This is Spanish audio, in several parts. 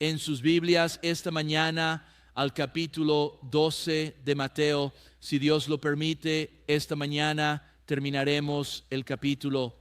en sus Biblias esta mañana al capítulo 12 de Mateo. Si Dios lo permite, esta mañana terminaremos el capítulo.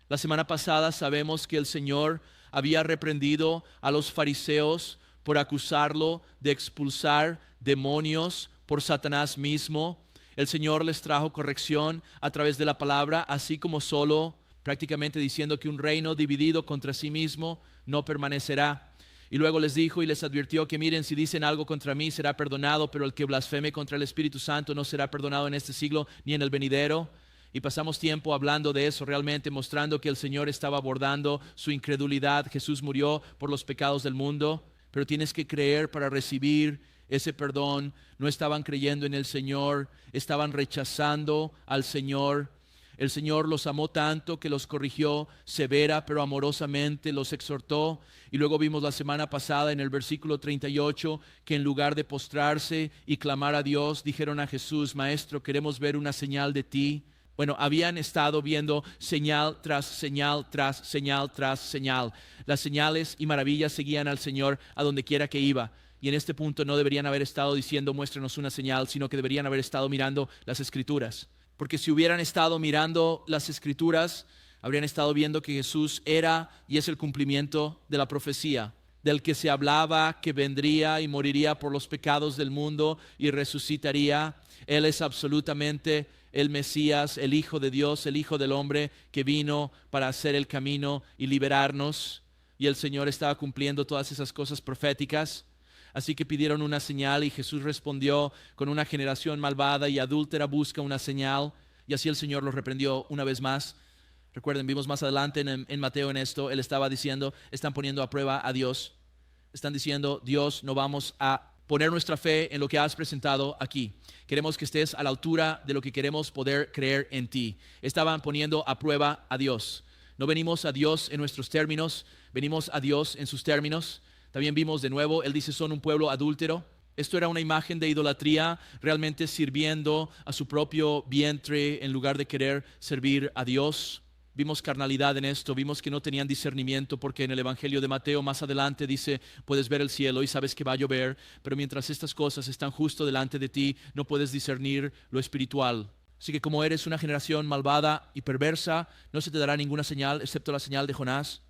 La semana pasada sabemos que el Señor había reprendido a los fariseos por acusarlo de expulsar demonios por Satanás mismo. El Señor les trajo corrección a través de la palabra, así como solo, prácticamente diciendo que un reino dividido contra sí mismo no permanecerá. Y luego les dijo y les advirtió que miren, si dicen algo contra mí será perdonado, pero el que blasfeme contra el Espíritu Santo no será perdonado en este siglo ni en el venidero. Y pasamos tiempo hablando de eso, realmente mostrando que el Señor estaba abordando su incredulidad. Jesús murió por los pecados del mundo, pero tienes que creer para recibir ese perdón. No estaban creyendo en el Señor, estaban rechazando al Señor. El Señor los amó tanto que los corrigió severa pero amorosamente, los exhortó. Y luego vimos la semana pasada en el versículo 38 que en lugar de postrarse y clamar a Dios, dijeron a Jesús: Maestro, queremos ver una señal de ti. Bueno, habían estado viendo señal tras señal, tras señal, tras señal. Las señales y maravillas seguían al Señor a donde quiera que iba. Y en este punto no deberían haber estado diciendo muéstrenos una señal, sino que deberían haber estado mirando las Escrituras. Porque si hubieran estado mirando las Escrituras, habrían estado viendo que Jesús era y es el cumplimiento de la profecía, del que se hablaba que vendría y moriría por los pecados del mundo y resucitaría. Él es absolutamente el Mesías, el Hijo de Dios, el Hijo del hombre que vino para hacer el camino y liberarnos. Y el Señor estaba cumpliendo todas esas cosas proféticas. Así que pidieron una señal y Jesús respondió con una generación malvada y adúltera busca una señal. Y así el Señor los reprendió una vez más. Recuerden, vimos más adelante en Mateo en esto, Él estaba diciendo, están poniendo a prueba a Dios. Están diciendo, Dios, no vamos a poner nuestra fe en lo que has presentado aquí. Queremos que estés a la altura de lo que queremos poder creer en ti. Estaban poniendo a prueba a Dios. No venimos a Dios en nuestros términos, venimos a Dios en sus términos. También vimos de nuevo, Él dice, son un pueblo adúltero. Esto era una imagen de idolatría, realmente sirviendo a su propio vientre en lugar de querer servir a Dios. Vimos carnalidad en esto, vimos que no tenían discernimiento, porque en el Evangelio de Mateo más adelante dice, puedes ver el cielo y sabes que va a llover, pero mientras estas cosas están justo delante de ti, no puedes discernir lo espiritual. Así que como eres una generación malvada y perversa, no se te dará ninguna señal excepto la señal de Jonás.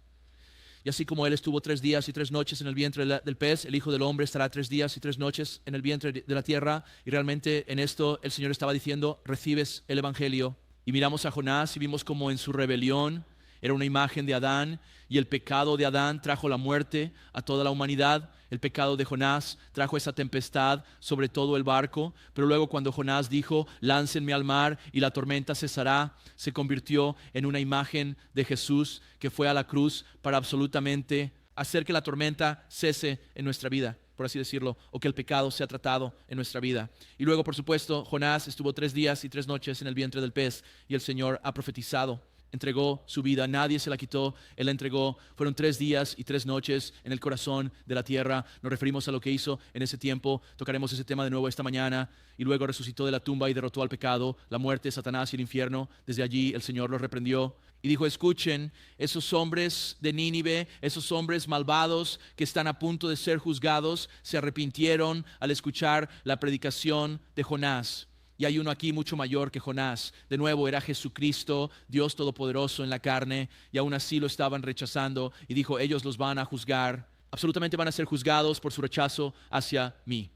Y así como él estuvo 3 días y 3 noches en el vientre del pez, el Hijo del Hombre estará 3 días y 3 noches en el vientre de la tierra. Y realmente en esto el Señor estaba diciendo, recibes el Evangelio. Y miramos a Jonás y vimos como en su rebelión era una imagen de Adán, y el pecado de Adán trajo la muerte a toda la humanidad. El pecado de Jonás trajo esa tempestad sobre todo el barco, pero luego cuando Jonás dijo, láncenme al mar y la tormenta cesará, se convirtió en una imagen de Jesús que fue a la cruz para absolutamente hacer que la tormenta cese en nuestra vida, por así decirlo, o que el pecado sea tratado en nuestra vida. Y luego, por supuesto, Jonás estuvo 3 días y 3 noches en el vientre del pez, y el Señor ha profetizado, entregó su vida, nadie se la quitó, Él la entregó. Fueron 3 días y 3 noches en el corazón de la tierra. Nos referimos a lo que hizo en ese tiempo. Tocaremos ese tema de nuevo esta mañana. Y luego resucitó de la tumba y derrotó al pecado, la muerte, Satanás y el infierno. Desde allí el Señor los reprendió y dijo, escuchen, esos hombres de Nínive, esos hombres malvados que están a punto de ser juzgados, se arrepintieron al escuchar la predicación de Jonás. Y hay uno aquí mucho mayor que Jonás. De nuevo era Jesucristo, Dios Todopoderoso en la carne, y aún así lo estaban rechazando. Y dijo, ellos los van a juzgar, absolutamente van a ser juzgados por su rechazo hacia mí.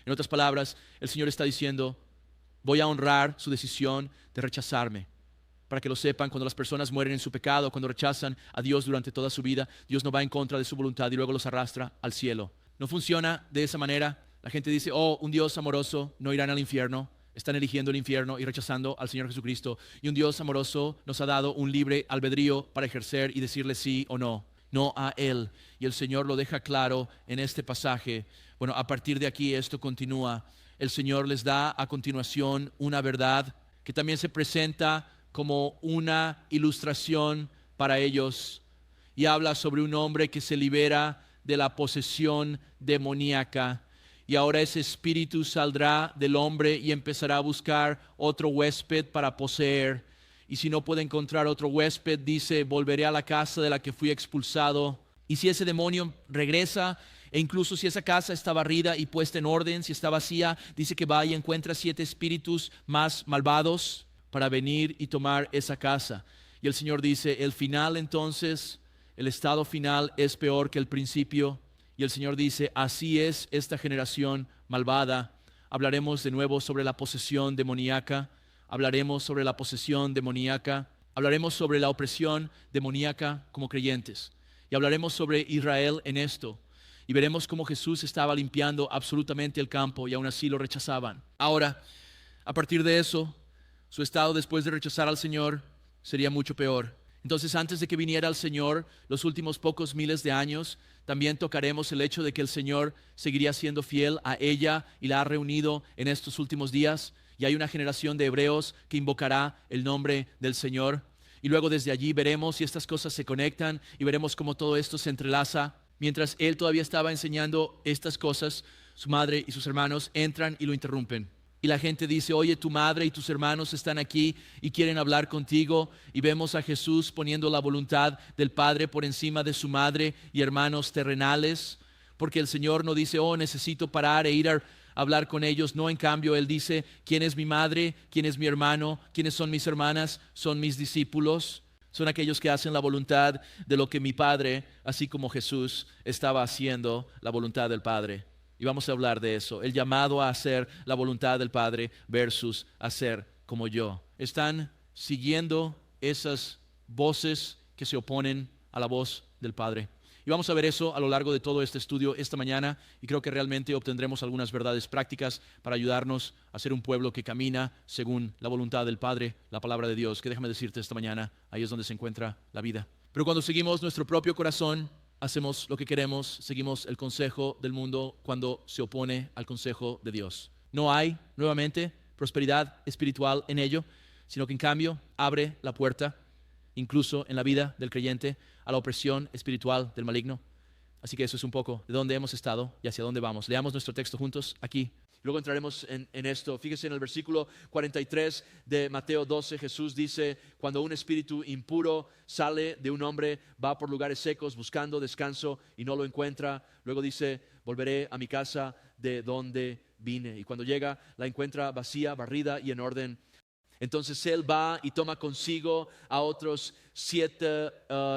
En otras palabras, el Señor está diciendo, voy a honrar su decisión de rechazarme. Para que lo sepan, cuando las personas mueren en su pecado, cuando rechazan a Dios durante toda su vida, Dios no va en contra de su voluntad y luego los arrastra al cielo. No funciona de esa manera. La gente dice, oh, un Dios amoroso, no irán al infierno. Están eligiendo el infierno y rechazando al Señor Jesucristo. Y un Dios amoroso nos ha dado un libre albedrío para ejercer y decirle sí o no. No a Él. Y el Señor lo deja claro en este pasaje. Bueno, a partir de aquí esto continúa. El Señor les da a continuación una verdad que también se presenta como una ilustración para ellos. Y habla sobre un hombre que se libera de la posesión demoníaca. Y ahora ese espíritu saldrá del hombre y empezará a buscar otro huésped para poseer. Y si no puede encontrar otro huésped, dice, volveré a la casa de la que fui expulsado. Y si ese demonio regresa, e incluso si esa casa está barrida y puesta en orden, si está vacía, dice que va y encuentra 7 espíritus más malvados para venir y tomar esa casa. Y el Señor dice, el final entonces, el estado final es peor que el principio. Y el Señor dice, así es esta generación malvada. Hablaremos de nuevo sobre la posesión demoníaca. Hablaremos sobre la posesión demoníaca. Hablaremos sobre la opresión demoníaca como creyentes. Y hablaremos sobre Israel en esto. Y veremos cómo Jesús estaba limpiando absolutamente el campo y aún así lo rechazaban. Ahora, a partir de eso, su estado después de rechazar al Señor sería mucho peor. Entonces, antes de que viniera el Señor, los últimos pocos miles de años, también tocaremos el hecho de que el Señor seguiría siendo fiel a ella y la ha reunido en estos últimos días. Y hay una generación de hebreos que invocará el nombre del Señor. Y luego desde allí veremos si estas cosas se conectan y veremos cómo todo esto se entrelaza. Mientras él todavía estaba enseñando estas cosas, su madre y sus hermanos entran y lo interrumpen. Y la gente dice, oye, tu madre y tus hermanos están aquí y quieren hablar contigo. Y vemos a Jesús poniendo la voluntad del Padre por encima de su madre y hermanos terrenales. Porque el Señor no dice, oh, necesito parar e ir a hablar con ellos. No, en cambio, Él dice, ¿quién es mi madre? ¿Quién es mi hermano? ¿Quiénes son mis hermanas? Son mis discípulos. Son aquellos que hacen la voluntad de lo que mi Padre, así como Jesús, estaba haciendo la voluntad del Padre. Y vamos a hablar de eso, el llamado a hacer la voluntad del Padre versus hacer como yo. Están siguiendo esas voces que se oponen a la voz del Padre. Y vamos a ver eso a lo largo de todo este estudio esta mañana y creo que realmente obtendremos algunas verdades prácticas para ayudarnos a ser un pueblo que camina según la voluntad del Padre, la palabra de Dios, que déjame decirte esta mañana, ahí es donde se encuentra la vida. Pero cuando seguimos nuestro propio corazón, hacemos lo que queremos, seguimos el consejo del mundo cuando se opone al consejo de Dios. No hay, nuevamente, prosperidad espiritual en ello, sino que en cambio abre la puerta, incluso en la vida del creyente, a la opresión espiritual del maligno. Así que eso es un poco de dónde hemos estado y hacia dónde vamos. Leamos nuestro texto juntos aquí. Luego entraremos en esto. Fíjese en el versículo 43 de Mateo 12. Jesús dice, cuando un espíritu impuro sale de un hombre, va por lugares secos buscando descanso y no lo encuentra. Luego dice, volveré a mi casa de donde vine. Y cuando llega, la encuentra vacía, barrida y en orden. Entonces él va y toma consigo a otros 7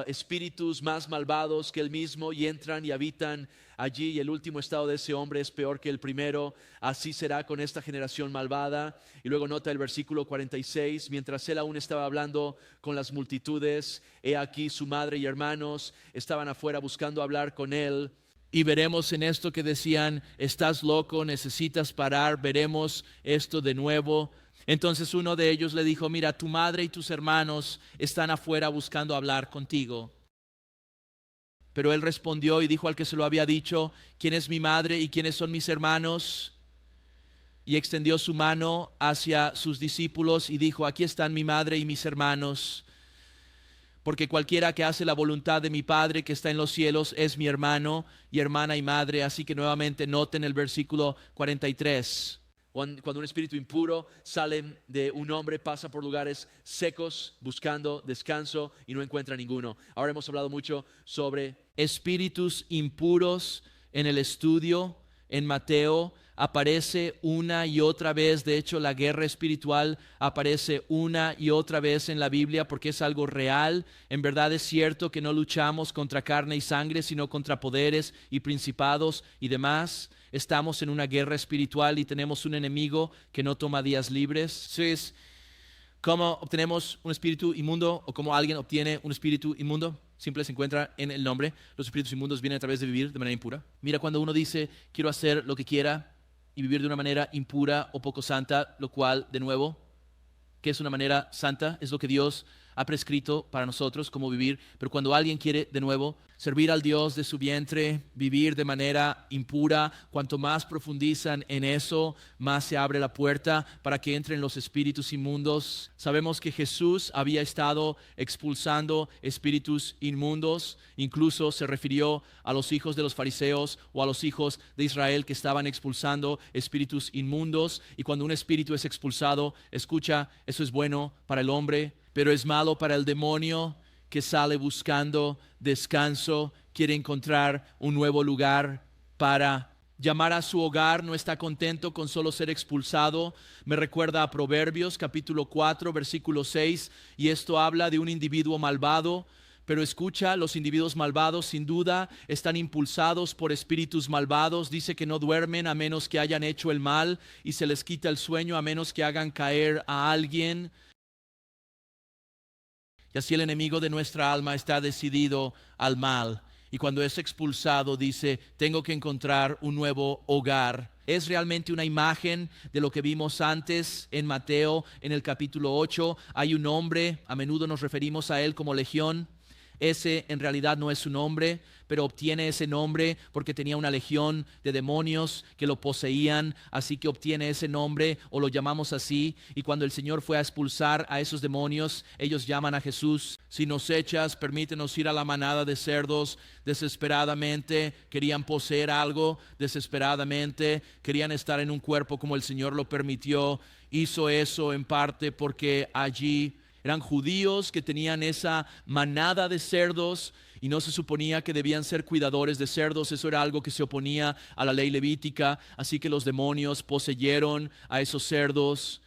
espíritus más malvados que él mismo y entran y habitan allí. Y el último estado de ese hombre es peor que el primero. Así será con esta generación malvada. Y luego nota el versículo 46. Mientras él aún estaba hablando con las multitudes, he aquí su madre y hermanos estaban afuera buscando hablar con él. Y veremos en esto que decían, estás loco, necesitas parar. Veremos esto de nuevo. Entonces uno de ellos le dijo, mira, tu madre y tus hermanos están afuera buscando hablar contigo. Pero él respondió y dijo al que se lo había dicho, ¿quién es mi madre y quiénes son mis hermanos? Y extendió su mano hacia sus discípulos y dijo, aquí están mi madre y mis hermanos. Porque cualquiera que hace la voluntad de mi Padre que está en los cielos es mi hermano y hermana y madre. Así que nuevamente noten el versículo 43. Cuando un espíritu impuro sale de un hombre, pasa por lugares secos buscando descanso y no encuentra ninguno. Ahora hemos hablado mucho sobre espíritus impuros en el estudio. En Mateo aparece una y otra vez. De hecho, la guerra espiritual aparece una y otra vez en la Biblia porque es algo real. En verdad es cierto que no luchamos contra carne y sangre, sino contra poderes y principados y demás. Estamos en una guerra espiritual y tenemos un enemigo que no toma días libres. Entonces, ¿cómo obtenemos un espíritu inmundo o cómo alguien obtiene un espíritu inmundo? Simple, se encuentra en el nombre. Los espíritus inmundos vienen a través de vivir de manera impura. Mira, cuando uno dice, quiero hacer lo que quiera y vivir de una manera impura o poco santa, lo cual, de nuevo, ¿qué es una manera santa? Es lo que Dios ha prescrito para nosotros cómo vivir. Pero cuando alguien quiere, de nuevo, servir al Dios de su vientre, vivir de manera impura, cuanto más profundizan en eso, más se abre la puerta para que entren los espíritus inmundos. Sabemos que Jesús había estado expulsando espíritus inmundos. Incluso se refirió a los hijos de los fariseos o a los hijos de Israel que estaban expulsando espíritus inmundos. Y cuando un espíritu es expulsado, escucha, eso es bueno para el hombre, pero es malo para el demonio que sale buscando descanso, quiere encontrar un nuevo lugar para llamar a su hogar, no está contento con solo ser expulsado. Me recuerda a Proverbios capítulo 4, versículo 6, y esto habla de un individuo malvado. Pero escucha, los individuos malvados sin duda están impulsados por espíritus malvados. Dice que no duermen a menos que hayan hecho el mal, y se les quita el sueño a menos que hagan caer a alguien. Y así el enemigo de nuestra alma está decidido al mal. Y cuando es expulsado dice, tengo que encontrar un nuevo hogar. Es realmente una imagen de lo que vimos antes en Mateo en el capítulo 8. Hay un hombre, a menudo nos referimos a él como Legión. Ese en realidad no es su nombre, pero obtiene ese nombre porque tenía una legión de demonios que lo poseían, así que obtiene ese nombre, o lo llamamos así. Y cuando el Señor fue a expulsar a esos demonios, ellos llaman a Jesús: si nos echas, permítenos ir a la manada de cerdos. Desesperadamente querían poseer algo, desesperadamente querían estar en un cuerpo como el Señor lo permitió. Hizo eso en parte porque allí eran judíos que tenían esa manada de cerdos y no se suponía que debían ser cuidadores de cerdos. Eso era algo que se oponía a la ley levítica. Así que los demonios poseyeron a esos cerdos.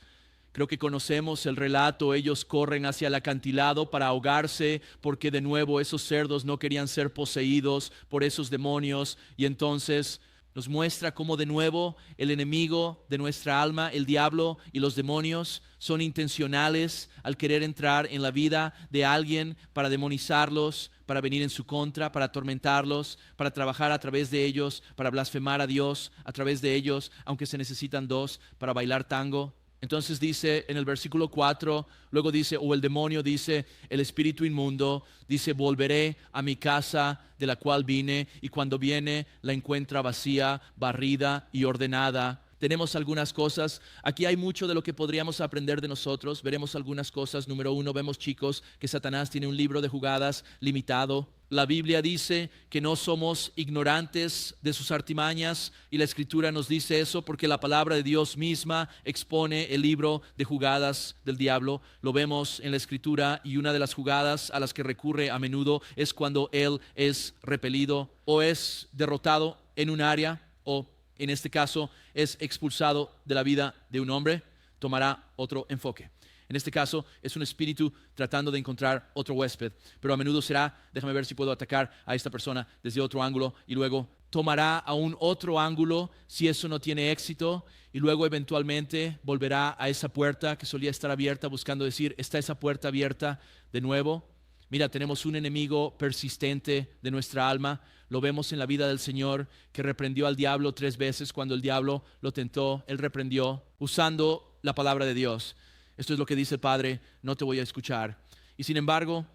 Creo que conocemos el relato. Ellos corren hacia el acantilado para ahogarse porque de nuevo esos cerdos no querían ser poseídos por esos demonios. Y entonces nos muestra cómo de nuevo el enemigo de nuestra alma, el diablo y los demonios, son intencionales al querer entrar en la vida de alguien para demonizarlos, para venir en su contra, para atormentarlos, para trabajar a través de ellos, para blasfemar a Dios a través de ellos, aunque se necesitan dos para bailar tango. Entonces dice en el versículo 4, luego dice, o el demonio dice, el espíritu inmundo, dice, volveré a mi casa de la cual vine, y cuando viene la encuentra vacía, barrida y ordenada. Tenemos algunas cosas. Aquí hay mucho de lo que podríamos aprender de nosotros. Veremos algunas cosas. Número 1, vemos, chicos, que Satanás tiene un libro de jugadas limitado. La Biblia dice que no somos ignorantes de sus artimañas, y la Escritura nos dice eso porque la palabra de Dios misma expone el libro de jugadas del diablo. Lo vemos en la Escritura, y una de las jugadas a las que recurre a menudo es cuando él es repelido o es derrotado en un área, o en este caso es expulsado de la vida de un hombre. Tomará otro enfoque. En este caso es un espíritu tratando de encontrar otro huésped, pero a menudo será, déjame ver si puedo atacar a esta persona desde otro ángulo, y luego tomará aún otro ángulo si eso no tiene éxito, y luego eventualmente volverá a esa puerta que solía estar abierta, buscando decir, ¿está esa puerta abierta de nuevo? Mira, tenemos un enemigo persistente de nuestra alma. Lo vemos en la vida del Señor, que reprendió al diablo 3 veces. Cuando el diablo lo tentó, él reprendió usando la palabra de Dios. Esto es lo que dice el Padre: no te voy a escuchar. Y sin embargo,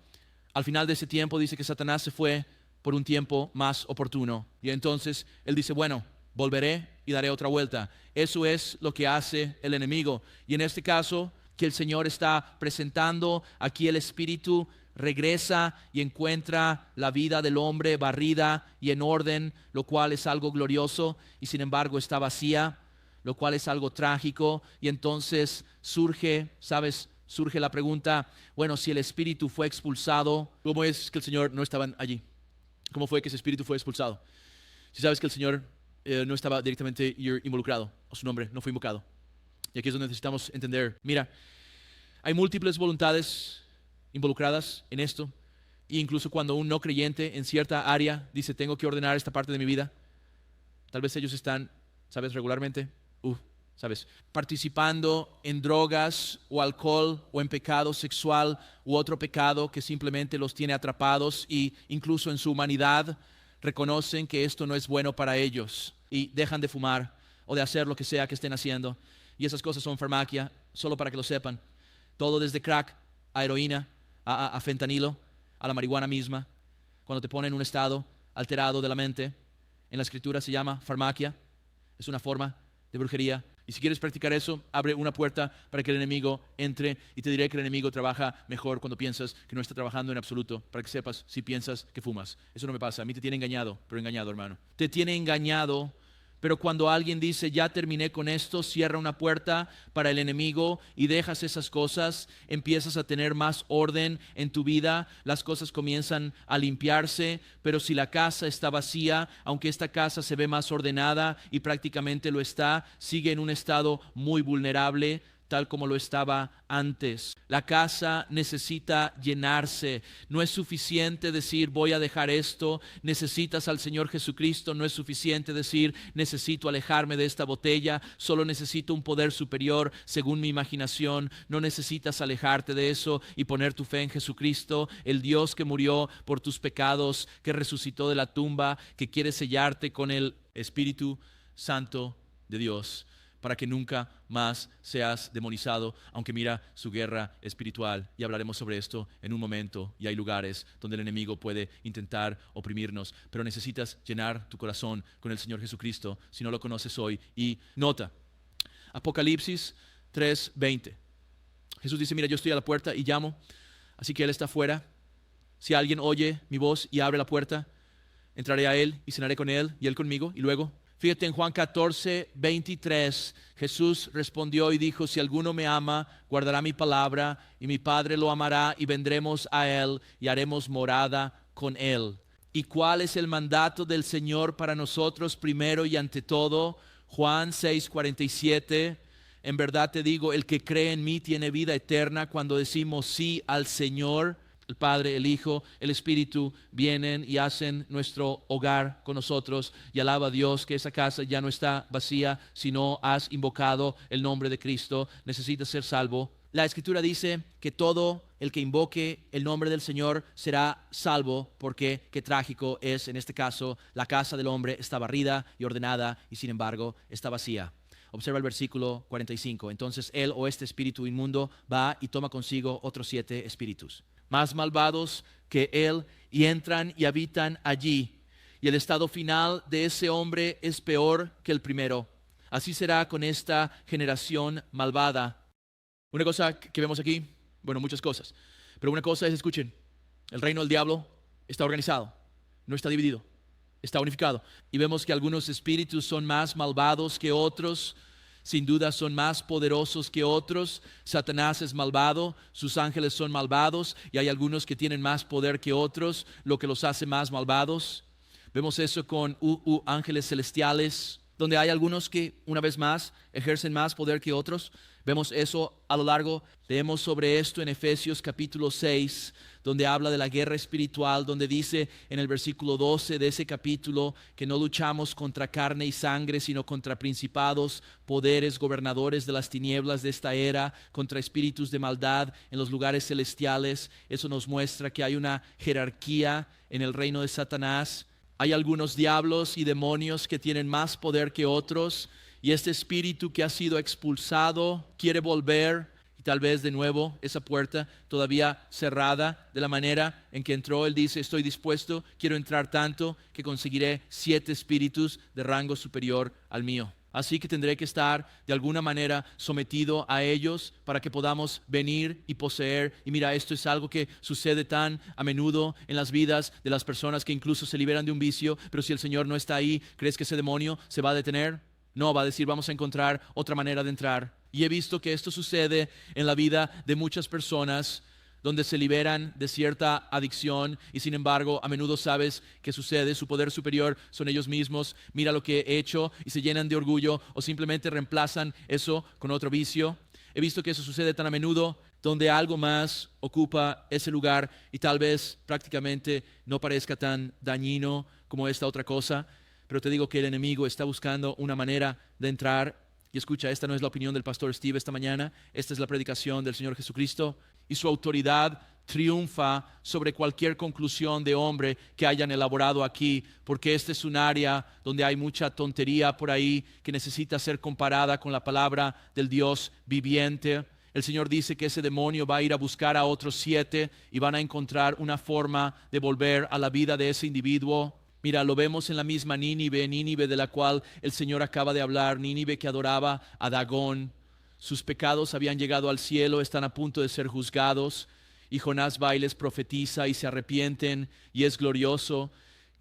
al final de ese tiempo dice que Satanás se fue por un tiempo más oportuno. Y entonces él dice, bueno, volveré y daré otra vuelta. Eso es lo que hace el enemigo. Y en este caso, que el Señor está presentando aquí, el espíritu regresa y encuentra la vida del hombre barrida y en orden, lo cual es algo glorioso, y sin embargo está vacía, lo cual es algo trágico. Y entonces surge la pregunta, bueno, si el espíritu fue expulsado, ¿cómo es que el Señor no estaba allí? ¿Cómo fue que ese espíritu fue expulsado? Si sabes que el Señor no estaba directamente involucrado, o su nombre no fue invocado. Y aquí es donde necesitamos entender, mira, hay múltiples voluntades involucradas en esto, e incluso cuando un no creyente en cierta área dice, tengo que ordenar esta parte de mi vida, tal vez ellos están, regularmente, participando en drogas o alcohol o en pecado sexual u otro pecado que simplemente los tiene atrapados, y incluso en su humanidad reconocen que esto no es bueno para ellos y dejan de fumar o de hacer lo que sea que estén haciendo. Y esas cosas son farmacia, solo para que lo sepan. Todo desde crack a heroína, a fentanilo, a la marihuana misma. Cuando te pone en un estado alterado de la mente, en la Escritura se llama farmacia. Es una forma de brujería. Y si quieres practicar eso, abre una puerta para que el enemigo entre, y te diré que el enemigo trabaja mejor cuando piensas que no está trabajando en absoluto, para que sepas si piensas que fumas. Eso no me pasa, a mí te tiene engañado, pero engañado, hermano. Te tiene engañado Pero cuando alguien dice, ya terminé con esto, cierra una puerta para el enemigo y dejas esas cosas, empiezas a tener más orden en tu vida, las cosas comienzan a limpiarse. Pero si la casa está vacía, aunque esta casa se ve más ordenada y prácticamente lo está, sigue en un estado muy vulnerable, tal como lo estaba antes. La casa necesita llenarse. No es suficiente decir voy a dejar esto. Necesitas al Señor Jesucristo. No es suficiente decir necesito alejarme de esta botella. Solo necesito un poder superior según mi imaginación. No necesitas alejarte de eso y poner tu fe en Jesucristo, el Dios que murió por tus pecados, que resucitó de la tumba, que quiere sellarte con el Espíritu Santo de Dios, para que nunca más seas demonizado, aunque mira su guerra espiritual. Y hablaremos sobre esto en un momento. Y hay lugares donde el enemigo puede intentar oprimirnos, pero necesitas llenar tu corazón con el Señor Jesucristo si no lo conoces hoy. Y nota, Apocalipsis 3:20. Jesús dice, mira, yo estoy a la puerta y llamo, así que Él está afuera. Si alguien oye mi voz y abre la puerta, entraré a Él y cenaré con Él y Él conmigo. Y luego, fíjate en Juan 14:23, Jesús respondió y dijo, si alguno me ama, guardará mi palabra y mi Padre lo amará y vendremos a Él y haremos morada con Él. ¿Y cuál es el mandato del Señor para nosotros primero y ante todo? Juan 6:47, en verdad te digo, el que cree en mí tiene vida eterna. Cuando decimos sí al Señor, el Padre, el Hijo, el Espíritu vienen y hacen nuestro hogar con nosotros. Y alaba a Dios que esa casa ya no está vacía, sino has invocado el nombre de Cristo. Necesitas ser salvo. La Escritura dice que todo el que invoque el nombre del Señor será salvo, porque qué trágico es en este caso, la casa del hombre está barrida y ordenada y sin embargo está vacía. Observa el versículo 45. Entonces él o este espíritu inmundo va y toma consigo otros 7 espíritus más malvados que él y entran y habitan allí. Y el estado final de ese hombre es peor que el primero. Así será con esta generación malvada. Una cosa que vemos aquí, bueno, muchas cosas, pero una cosa es, escuchen, el reino del diablo está organizado, no está dividido, está unificado. Y vemos que algunos espíritus son más malvados que otros. Sin duda son más poderosos que otros. Satanás es malvado, sus ángeles son malvados y hay algunos que tienen más poder que otros, lo que los hace más malvados. Vemos eso con ángeles celestiales, donde hay algunos que, una vez más, ejercen más poder que otros. Vemos eso a lo largo. Leemos sobre esto en Efesios capítulo 6, donde habla de la guerra espiritual, donde dice en el versículo 12 de ese capítulo que no luchamos contra carne y sangre, sino contra principados, poderes, gobernadores de las tinieblas de esta era, contra espíritus de maldad en los lugares celestiales. Eso nos muestra que hay una jerarquía en el reino de Satanás. Hay algunos diablos y demonios que tienen más poder que otros, y este espíritu que ha sido expulsado quiere volver, y tal vez de nuevo esa puerta todavía cerrada de la manera en que entró. Él dice, estoy dispuesto, quiero entrar tanto que conseguiré 7 espíritus de rango superior al mío. Así que tendré que estar de alguna manera sometido a ellos para que podamos venir y poseer. Y mira, esto es algo que sucede tan a menudo en las vidas de las personas que incluso se liberan de un vicio, pero si el Señor no está ahí, ¿crees que ese demonio se va a detener? No, va a decir, vamos a encontrar otra manera de entrar. Y he visto que esto sucede en la vida de muchas personas, donde se liberan de cierta adicción y sin embargo a menudo sabes qué sucede, su poder superior son ellos mismos, mira lo que he hecho, y se llenan de orgullo o simplemente reemplazan eso con otro vicio. He visto que eso sucede tan a menudo, donde algo más ocupa ese lugar y tal vez prácticamente no parezca tan dañino como esta otra cosa, pero te digo que el enemigo está buscando una manera de entrar. Y escucha, esta no es la opinión del pastor Steve esta mañana, esta es la predicación del Señor Jesucristo, y su autoridad triunfa sobre cualquier conclusión de hombre que hayan elaborado aquí, porque este es un área donde hay mucha tontería por ahí que necesita ser comparada con la palabra del Dios viviente. El Señor dice que ese demonio va a ir a buscar a otros 7 y van a encontrar una forma de volver a la vida de ese individuo. Mira, lo vemos en la misma Nínive de la cual el Señor acaba de hablar, Nínive que adoraba a Dagón. Sus pecados habían llegado al cielo, están a punto de ser juzgados. Y Jonás va y les profetiza y se arrepienten, y es glorioso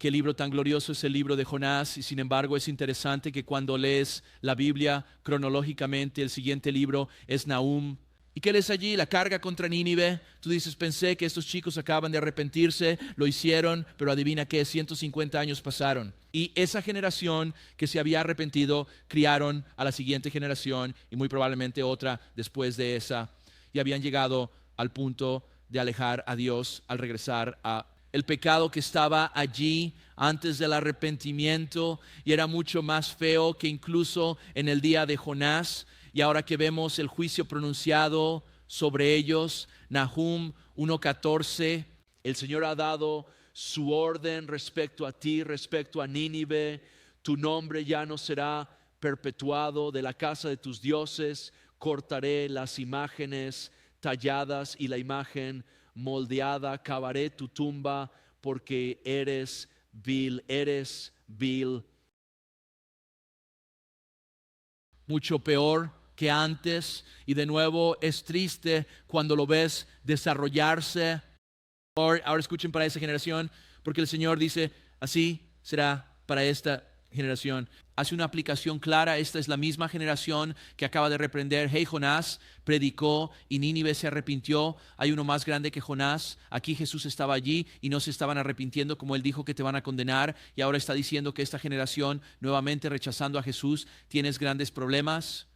qué libro tan glorioso es el libro de Jonás, y sin embargo es interesante que cuando lees la Biblia cronológicamente, el siguiente libro es Nahum. ¿Y qué lees allí? La carga contra Nínive. Tú dices, pensé que estos chicos acaban de arrepentirse, lo hicieron, pero adivina qué, 150 años pasaron. Y esa generación que se había arrepentido, criaron a la siguiente generación y muy probablemente otra después de esa. Y habían llegado al punto de alejar a Dios al regresar a el pecado que estaba allí antes del arrepentimiento, y era mucho más feo que incluso en el día de Jonás. Y ahora que vemos el juicio pronunciado sobre ellos, Nahum 1:14, el Señor ha dado su orden respecto a ti, respecto a Nínive. Tu nombre ya no será perpetuado, de la casa de tus dioses cortaré las imágenes talladas y la imagen moldeada, cavaré tu tumba porque eres vil, eres vil. Mucho peor que antes, y de nuevo es triste cuando lo ves desarrollarse. Ahora escuchen para esa generación, porque el Señor dice, así será para esta generación. Hace una aplicación clara. Esta es la misma generación que acaba de reprender. Hey, Jonás predicó y Nínive se arrepintió. Hay uno más grande que Jonás. Aquí Jesús estaba allí y no se estaban arrepintiendo como él dijo que te van a condenar. Y ahora está diciendo que esta generación, nuevamente rechazando a Jesús, tienes grandes problemas.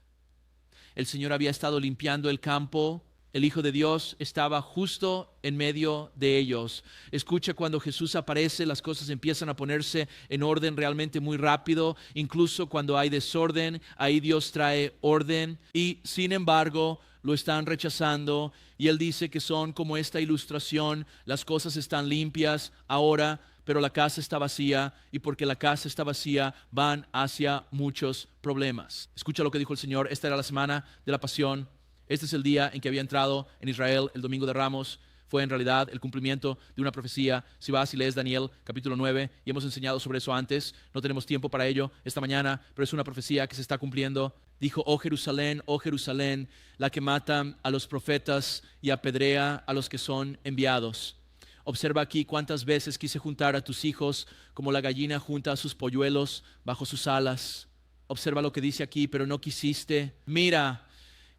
El Señor había estado limpiando el campo. El Hijo de Dios estaba justo en medio de ellos. Escucha, cuando Jesús aparece, las cosas empiezan a ponerse en orden realmente muy rápido. Incluso cuando hay desorden, ahí Dios trae orden. Y sin embargo, lo están rechazando. Y Él dice que son como esta ilustración. Las cosas están limpias ahora, pero la casa está vacía, y porque la casa está vacía van hacia muchos problemas. Escucha lo que dijo el Señor. Esta era la semana de la pasión. Este es el día en que había entrado en Israel el Domingo de Ramos. Fue en realidad el cumplimiento de una profecía. Si vas y lees Daniel capítulo 9, y hemos enseñado sobre eso antes, no tenemos tiempo para ello esta mañana, pero es una profecía que se está cumpliendo. Dijo, oh Jerusalén, la que mata a los profetas y apedrea a los que son enviados. Observa aquí cuántas veces quise juntar a tus hijos como la gallina junta a sus polluelos bajo sus alas. Observa lo que dice aquí, pero no quisiste. Mira,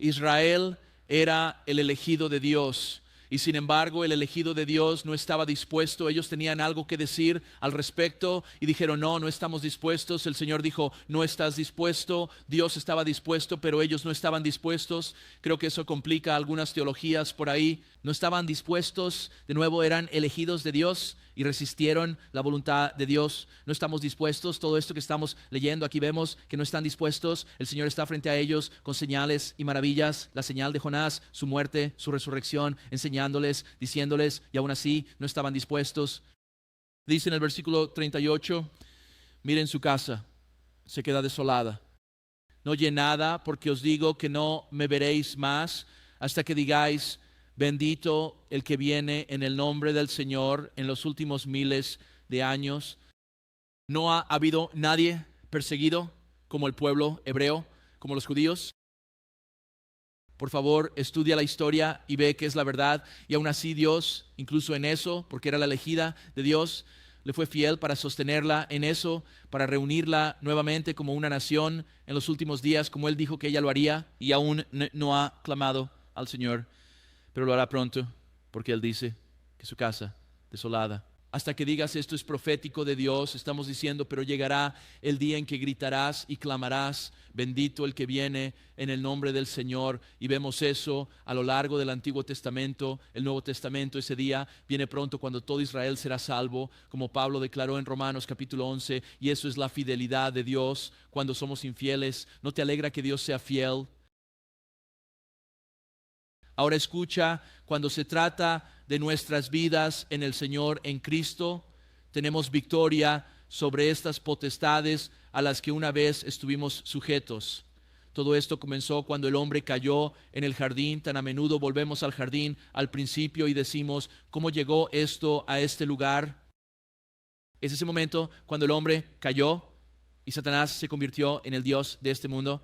Israel era el elegido de Dios, y sin embargo el elegido de Dios no estaba dispuesto. Ellos tenían algo que decir al respecto y dijeron, no estamos dispuestos. El Señor dijo, no estás dispuesto. Dios estaba dispuesto, pero ellos no estaban dispuestos. Creo que eso complica algunas teologías por ahí. No estaban dispuestos. De nuevo, eran elegidos de Dios y resistieron la voluntad de Dios. No estamos dispuestos. Todo esto que estamos leyendo aquí vemos que no están dispuestos. El Señor está frente a ellos con señales y maravillas. La señal de Jonás, su muerte, su resurrección, enseñándoles, diciéndoles, y aún así no estaban dispuestos. Dice en el versículo 38, miren, su casa se queda desolada, no llenada, porque os digo que no me veréis más hasta que digáis, bendito el que viene en el nombre del Señor en los últimos miles de años. No ha habido nadie perseguido como el pueblo hebreo, como los judíos. Por favor, estudia la historia y ve que es la verdad. Y aún así Dios, incluso en eso, porque era la elegida de Dios, le fue fiel para sostenerla en eso, para reunirla nuevamente como una nación en los últimos días, como Él dijo que ella lo haría. Y aún no ha clamado al Señor, pero lo hará pronto, porque Él dice que su casa desolada. Hasta que digas esto es profético de Dios, estamos diciendo, pero llegará el día en que gritarás y clamarás, bendito el que viene en el nombre del Señor. Y vemos eso a lo largo del Antiguo Testamento, el Nuevo Testamento. Ese día viene pronto cuando todo Israel será salvo, como Pablo declaró en Romanos capítulo 11, y eso es la fidelidad de Dios cuando somos infieles. ¿No te alegra que Dios sea fiel? Ahora escucha, cuando se trata de nuestras vidas en el Señor, en Cristo, tenemos victoria sobre estas potestades a las que una vez estuvimos sujetos. Todo esto comenzó cuando el hombre cayó en el jardín. Tan a menudo volvemos al jardín al principio y decimos, ¿cómo llegó esto a este lugar? Es ese momento cuando el hombre cayó y Satanás se convirtió en el Dios de este mundo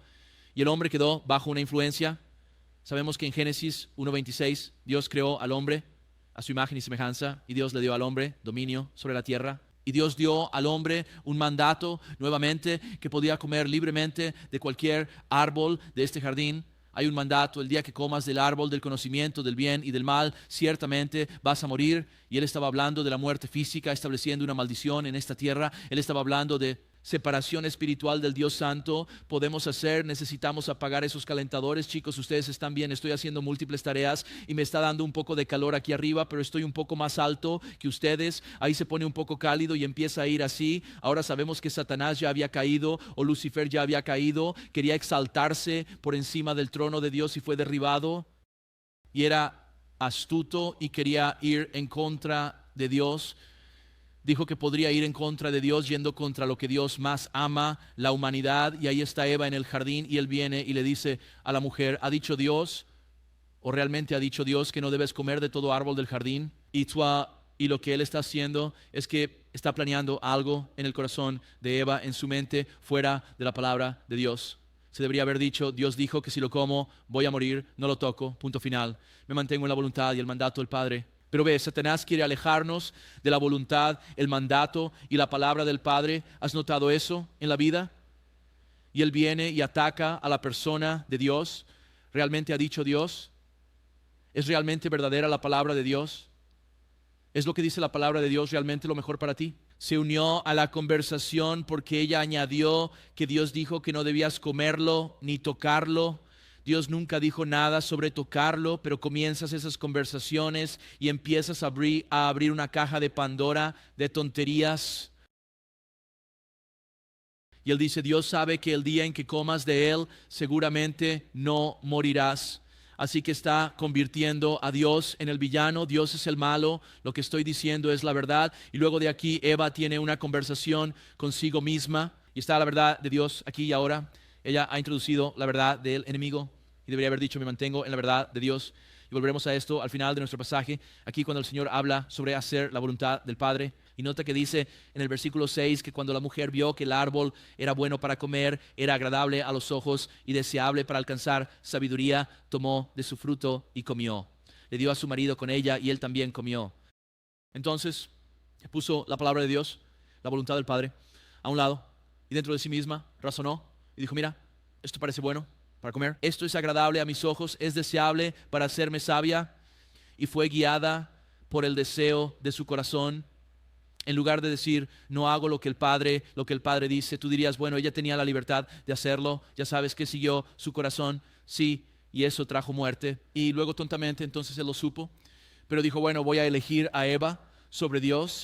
y el hombre quedó bajo una influencia. Sabemos que en Génesis 1:26 Dios creó al hombre a su imagen y semejanza, y Dios le dio al hombre dominio sobre la tierra. Y Dios dio al hombre un mandato nuevamente que podía comer libremente de cualquier árbol de este jardín. Hay un mandato: el día que comas del árbol del conocimiento del bien y del mal, ciertamente vas a morir. Y él estaba hablando de la muerte física, estableciendo una maldición en esta tierra. Él estaba hablando de separación espiritual del Dios Santo. Necesitamos apagar esos calentadores. Chicos, ustedes están bien, estoy haciendo múltiples tareas y me está dando un poco de calor aquí arriba, pero estoy un poco más alto que ustedes. Ahí se pone un poco cálido y empieza a ir así. Ahora sabemos que Satanás ya había caído, o Lucifer ya había caído. Quería exaltarse por encima del trono de Dios y fue derribado. Y era astuto y quería ir en contra de Dios. Dijo que podría ir en contra de Dios, yendo contra lo que Dios más ama, la humanidad. Y ahí está Eva en el jardín y él viene y le dice a la mujer: ¿ha dicho Dios, o realmente ha dicho Dios, que no debes comer de todo árbol del jardín? Y lo que él está haciendo es que está planeando algo en el corazón de Eva, en su mente, fuera de la palabra de Dios. Se debería haber dicho: Dios dijo que si lo como voy a morir, no lo toco, punto final. Me mantengo en la voluntad y el mandato del Padre. Pero ve, Satanás quiere alejarnos de la voluntad, el mandato y la palabra del Padre. ¿Has notado eso en la vida? Y él viene y ataca a la persona de Dios. ¿Realmente ha dicho Dios? ¿Es realmente verdadera la palabra de Dios? ¿Es lo que dice la palabra de Dios realmente lo mejor para ti? Se unió a la conversación porque ella añadió que Dios dijo que no debías comerlo ni tocarlo. Dios nunca dijo nada sobre tocarlo, pero comienzas esas conversaciones y empiezas a abrir una caja de Pandora de tonterías. Y él dice: Dios sabe que el día en que comas de él, seguramente no morirás. Así que está convirtiendo a Dios en el villano. Dios es el malo, lo que estoy diciendo es la verdad. Y luego de aquí Eva tiene una conversación consigo misma. Y está la verdad de Dios aquí y ahora. Ella ha introducido la verdad del enemigo y debería haber dicho: me mantengo en la verdad de Dios. Y volveremos a esto al final de nuestro pasaje, aquí cuando el Señor habla sobre hacer la voluntad del Padre. Y nota que dice en el versículo 6 que cuando la mujer vio que el árbol era bueno para comer, era agradable a los ojos y deseable para alcanzar sabiduría, tomó de su fruto y comió. Le dio a su marido con ella y él también comió. Entonces puso la palabra de Dios, la voluntad del Padre, a un lado, y dentro de sí misma razonó y dijo: mira, esto parece bueno para comer, esto es agradable a mis ojos, es deseable para hacerme sabia. Y fue guiada por el deseo de su corazón. En lugar de decir: no hago lo que el Padre dice, tú dirías: bueno, ella tenía la libertad de hacerlo. Ya sabes que siguió su corazón, sí, y eso trajo muerte. Y luego tontamente entonces él lo supo, pero dijo: bueno, voy a elegir a Eva sobre Dios.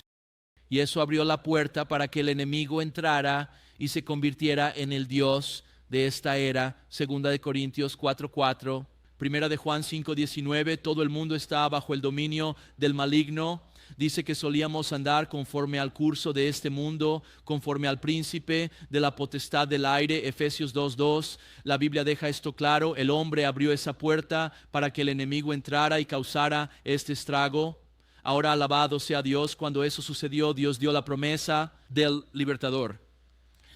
Y eso abrió la puerta para que el enemigo entrara y se convirtiera en el Dios de esta era. Segunda de Corintios 4:4, Primera de Juan 5:19, todo el mundo está bajo el dominio del maligno. Dice que solíamos andar conforme al curso de este mundo, conforme al príncipe de la potestad del aire. Efesios 2:2, la Biblia deja esto claro. El hombre abrió esa puerta para que el enemigo entrara y causara este estrago. Ahora alabado sea Dios, cuando eso sucedió, Dios dio la promesa del libertador.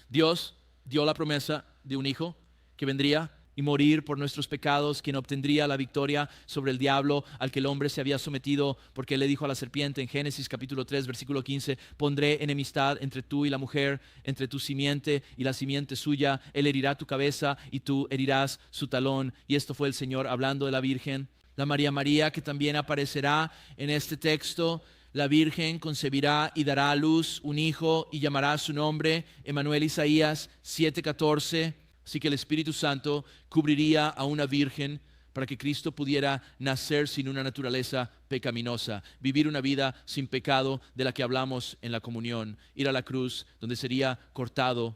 Dios dio la promesa de un hijo que vendría y morir por nuestros pecados, quien obtendría la victoria sobre el diablo al que el hombre se había sometido, porque él le dijo a la serpiente en Génesis capítulo 3 versículo 15: pondré enemistad entre tú y la mujer, entre tu simiente y la simiente suya. Él herirá tu cabeza y tú herirás su talón. Y esto fue el Señor hablando de la Virgen. La María, que también aparecerá en este texto. La Virgen concebirá y dará a luz un hijo y llamará su nombre Emmanuel. Isaías 7:14. Así que el Espíritu Santo cubriría a una virgen para que Cristo pudiera nacer sin una naturaleza pecaminosa, vivir una vida sin pecado de la que hablamos en la comunión, ir a la cruz donde sería cortado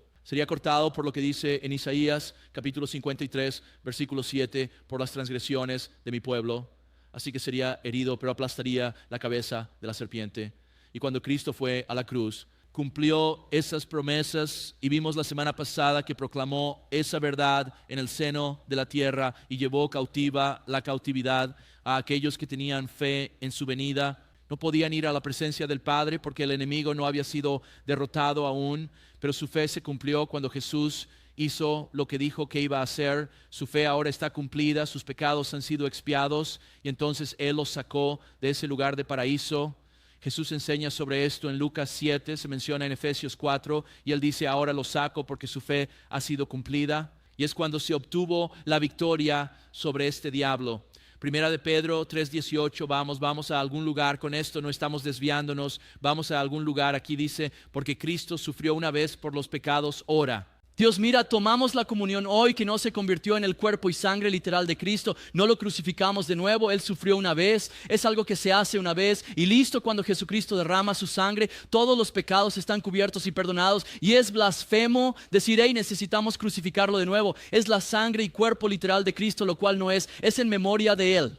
por lo que dice en Isaías capítulo 53 versículo 7, por las transgresiones de mi pueblo. Así que sería herido, pero aplastaría la cabeza de la serpiente. Y cuando Cristo fue a la cruz, cumplió esas promesas, y vimos la semana pasada que proclamó esa verdad en el seno de la tierra y llevó cautiva la cautividad a aquellos que tenían fe en su venida. No podían ir a la presencia del Padre porque el enemigo no había sido derrotado aún, pero su fe se cumplió cuando Jesús hizo lo que dijo que iba a hacer. Su fe ahora está cumplida, sus pecados han sido expiados, y entonces Él los sacó de ese lugar de paraíso Jesús enseña sobre esto en Lucas 7, se menciona en Efesios 4, y Él dice, ahora lo saco porque su fe ha sido cumplida. Y es cuando se obtuvo la victoria sobre este diablo. Primera de Pedro 3:18, vamos a algún lugar con esto, no estamos desviándonos, vamos a algún lugar. Aquí dice, porque Cristo sufrió una vez por los pecados, ora. Dios, mira, tomamos la comunión hoy que no se convirtió en el cuerpo y sangre literal de Cristo. No lo crucificamos de nuevo, Él sufrió una vez. Es algo que se hace una vez y listo. Cuando Jesucristo derrama su sangre, todos los pecados están cubiertos y perdonados. Y es blasfemo decir, hey, necesitamos crucificarlo de nuevo. Es la sangre y cuerpo literal de Cristo, lo cual no es en memoria de Él.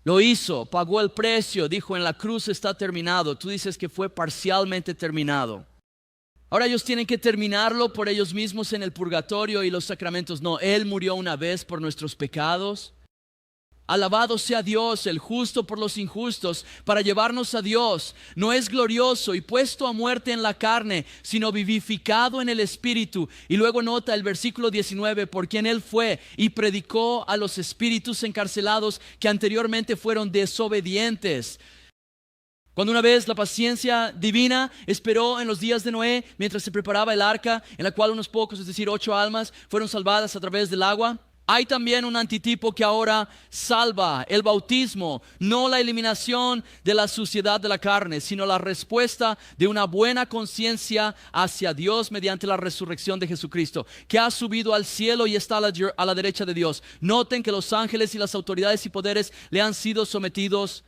Lo hizo, pagó el precio, dijo, en la cruz está terminado. Tú dices que fue parcialmente terminado. Ahora ellos tienen que terminarlo por ellos mismos en el purgatorio y los sacramentos. No, Él murió una vez por nuestros pecados. Alabado sea Dios, el justo por los injustos, para llevarnos a Dios. No es glorioso y puesto a muerte en la carne, sino vivificado en el Espíritu. Y luego nota el versículo 19, por quien Él fue y predicó a los espíritus encarcelados que anteriormente fueron desobedientes. Cuando una vez la paciencia divina esperó en los días de Noé mientras se preparaba el arca, en la cual unos pocos, es decir, 8 almas, fueron salvadas a través del agua. Hay también un antitipo que ahora salva, el bautismo, no la eliminación de la suciedad de la carne, sino la respuesta de una buena conciencia hacia Dios mediante la resurrección de Jesucristo, que ha subido al cielo y está a la derecha de Dios. Noten que los ángeles y las autoridades y poderes le han sido sometidos.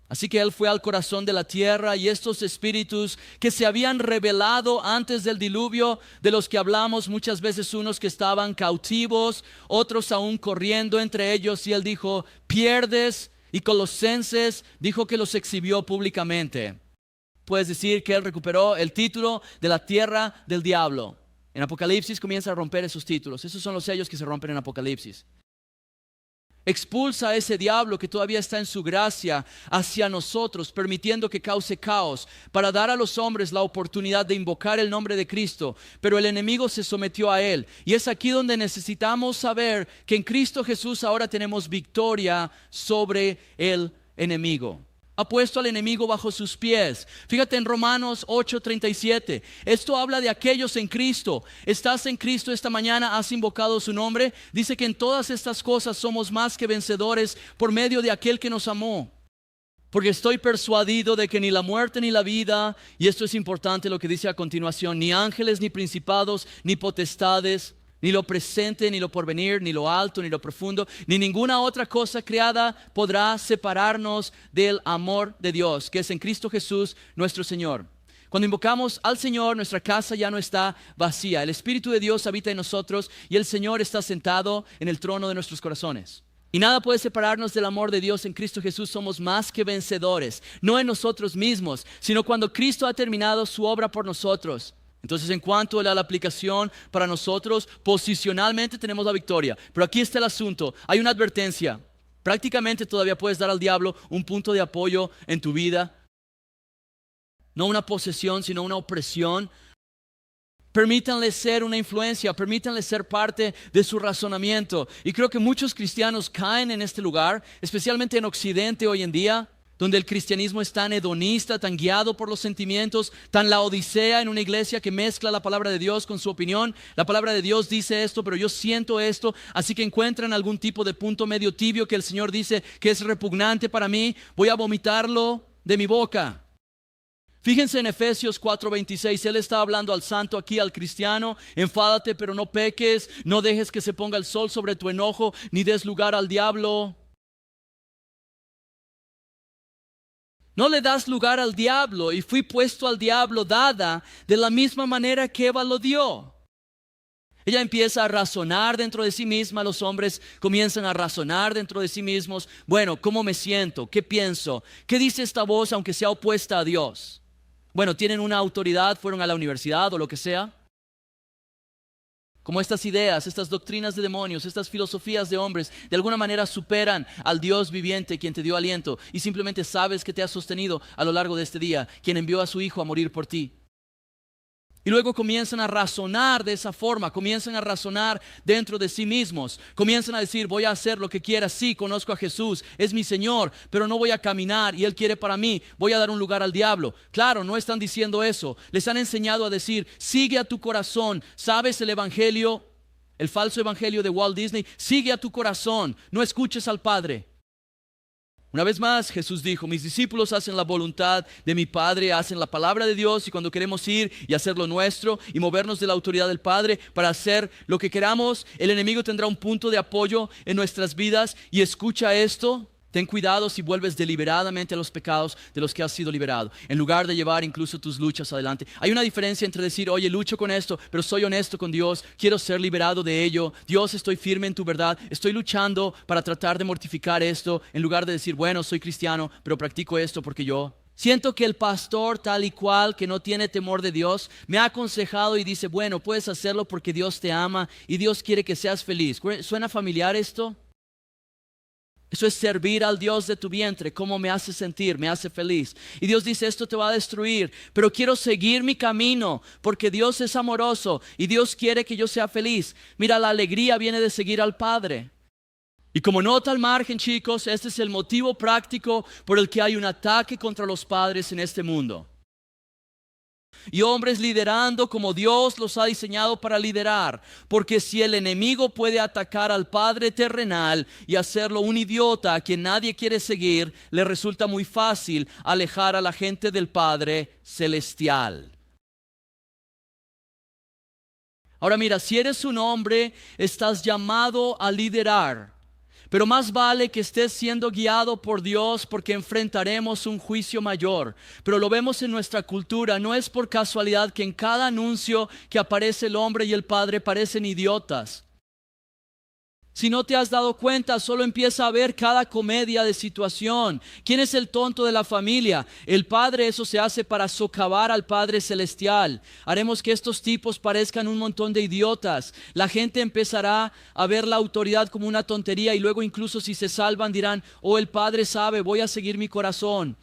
Así que Él fue al corazón de la tierra y estos espíritus que se habían revelado antes del diluvio, de los que hablamos muchas veces, unos que estaban cautivos, otros aún corriendo entre ellos, y Él dijo, pierdes, y Colosenses dijo que los exhibió públicamente. Puedes decir que Él recuperó el título de la tierra del diablo. En Apocalipsis comienza a romper esos títulos. Esos son los sellos que se rompen en Apocalipsis. Expulsa a ese diablo que todavía está en su gracia hacia nosotros, permitiendo que cause caos, para dar a los hombres la oportunidad de invocar el nombre de Cristo. Pero el enemigo se sometió a él. Y es aquí donde necesitamos saber que en Cristo Jesús ahora tenemos victoria sobre el enemigo. Ha puesto al enemigo bajo sus pies. Fíjate en Romanos 8:37. Esto habla de aquellos en Cristo. Estás en Cristo esta mañana, has invocado su nombre. Dice que en todas estas cosas somos más que vencedores por medio de aquel que nos amó. Porque estoy persuadido de que ni la muerte ni la vida, y esto es importante lo que dice a continuación, ni ángeles, ni principados, ni potestades, ni lo presente, ni lo porvenir, ni lo alto, ni lo profundo, ni ninguna otra cosa creada podrá separarnos del amor de Dios, que es en Cristo Jesús nuestro Señor. Cuando invocamos al Señor, nuestra casa ya no está vacía. El Espíritu de Dios habita en nosotros y el Señor está sentado en el trono de nuestros corazones. Y nada puede separarnos del amor de Dios. En Cristo Jesús somos más que vencedores, no en nosotros mismos, sino cuando Cristo ha terminado su obra por nosotros. Entonces, en cuanto a la aplicación para nosotros, posicionalmente tenemos la victoria. Pero aquí está el asunto, hay una advertencia. Prácticamente todavía puedes dar al diablo un punto de apoyo en tu vida. No una posesión, sino una opresión. Permítanle ser una influencia, permítanle ser parte de su razonamiento. Y creo que muchos cristianos caen en este lugar, especialmente en Occidente hoy en día, donde el cristianismo es tan hedonista, tan guiado por los sentimientos, tan la odisea en una iglesia que mezcla la palabra de Dios con su opinión. La palabra de Dios dice esto, pero yo siento esto, así que encuentran algún tipo de punto medio tibio que el Señor dice que es repugnante para mí, voy a vomitarlo de mi boca. Fíjense en Efesios 4:26, Él está hablando al santo aquí, al cristiano, enfádate pero no peques, no dejes que se ponga el sol sobre tu enojo, ni des lugar al diablo. No le das lugar al diablo, y fui puesto al diablo dada de la misma manera que Eva lo dio. Ella empieza a razonar dentro de sí misma, los hombres comienzan a razonar dentro de sí mismos. Bueno, ¿cómo me siento? ¿Qué pienso? ¿Qué dice esta voz aunque sea opuesta a Dios? Bueno, tienen una autoridad, fueron a la universidad o lo que sea. Como estas ideas, estas doctrinas de demonios, estas filosofías de hombres, de alguna manera superan al Dios viviente quien te dio aliento y simplemente sabes que te ha sostenido a lo largo de este día, quien envió a su Hijo a morir por ti. Y luego comienzan a razonar de esa forma, comienzan a razonar dentro de sí mismos, comienzan a decir, voy a hacer lo que quiera, sí, conozco a Jesús, es mi Señor, pero no voy a caminar y Él quiere para mí, voy a dar un lugar al diablo. Claro, no están diciendo eso, les han enseñado a decir, sigue a tu corazón, ¿sabes el evangelio? El falso evangelio de Walt Disney, sigue a tu corazón, no escuches al Padre. Una vez más Jesús dijo, mis discípulos hacen la voluntad de mi Padre, hacen la palabra de Dios, y cuando queremos ir y hacer lo nuestro y movernos de la autoridad del Padre para hacer lo que queramos, el enemigo tendrá un punto de apoyo en nuestras vidas. Y escucha esto, ten cuidado si vuelves deliberadamente a los pecados de los que has sido liberado, en lugar de llevar incluso tus luchas adelante. Hay una diferencia entre decir, oye, lucho con esto, pero soy honesto con Dios, quiero ser liberado de ello. Dios, estoy firme en tu verdad, estoy luchando para tratar de mortificar esto, en lugar de decir, bueno, soy cristiano, pero practico esto porque yo siento que el pastor tal y cual, que no tiene temor de Dios, me ha aconsejado y dice, bueno, puedes hacerlo porque Dios te ama y Dios quiere que seas feliz. ¿Suena familiar esto? Eso es servir al Dios de tu vientre. ¿Cómo me hace sentir? Me hace feliz. Y Dios dice, esto te va a destruir, pero quiero seguir mi camino porque Dios es amoroso y Dios quiere que yo sea feliz. Mira, la alegría viene de seguir al Padre. Y como nota al margen, chicos, este es el motivo práctico por el que hay un ataque contra los padres en este mundo. Y hombres liderando como Dios los ha diseñado para liderar. Porque si el enemigo puede atacar al Padre terrenal y hacerlo un idiota a quien nadie quiere seguir, le resulta muy fácil alejar a la gente del Padre celestial. Ahora mira, si eres un hombre, estás llamado a liderar. Pero más vale que estés siendo guiado por Dios, porque enfrentaremos un juicio mayor. Pero lo vemos en nuestra cultura, no es por casualidad que en cada anuncio que aparece el hombre y el padre parecen idiotas. Si no te has dado cuenta, solo empieza a ver cada comedia de situación. ¿Quién es el tonto de la familia? El padre. Eso se hace para socavar al Padre celestial. Haremos que estos tipos parezcan un montón de idiotas. La gente empezará a ver la autoridad como una tontería y luego incluso si se salvan dirán, oh, el padre sabe, voy a seguir mi corazón.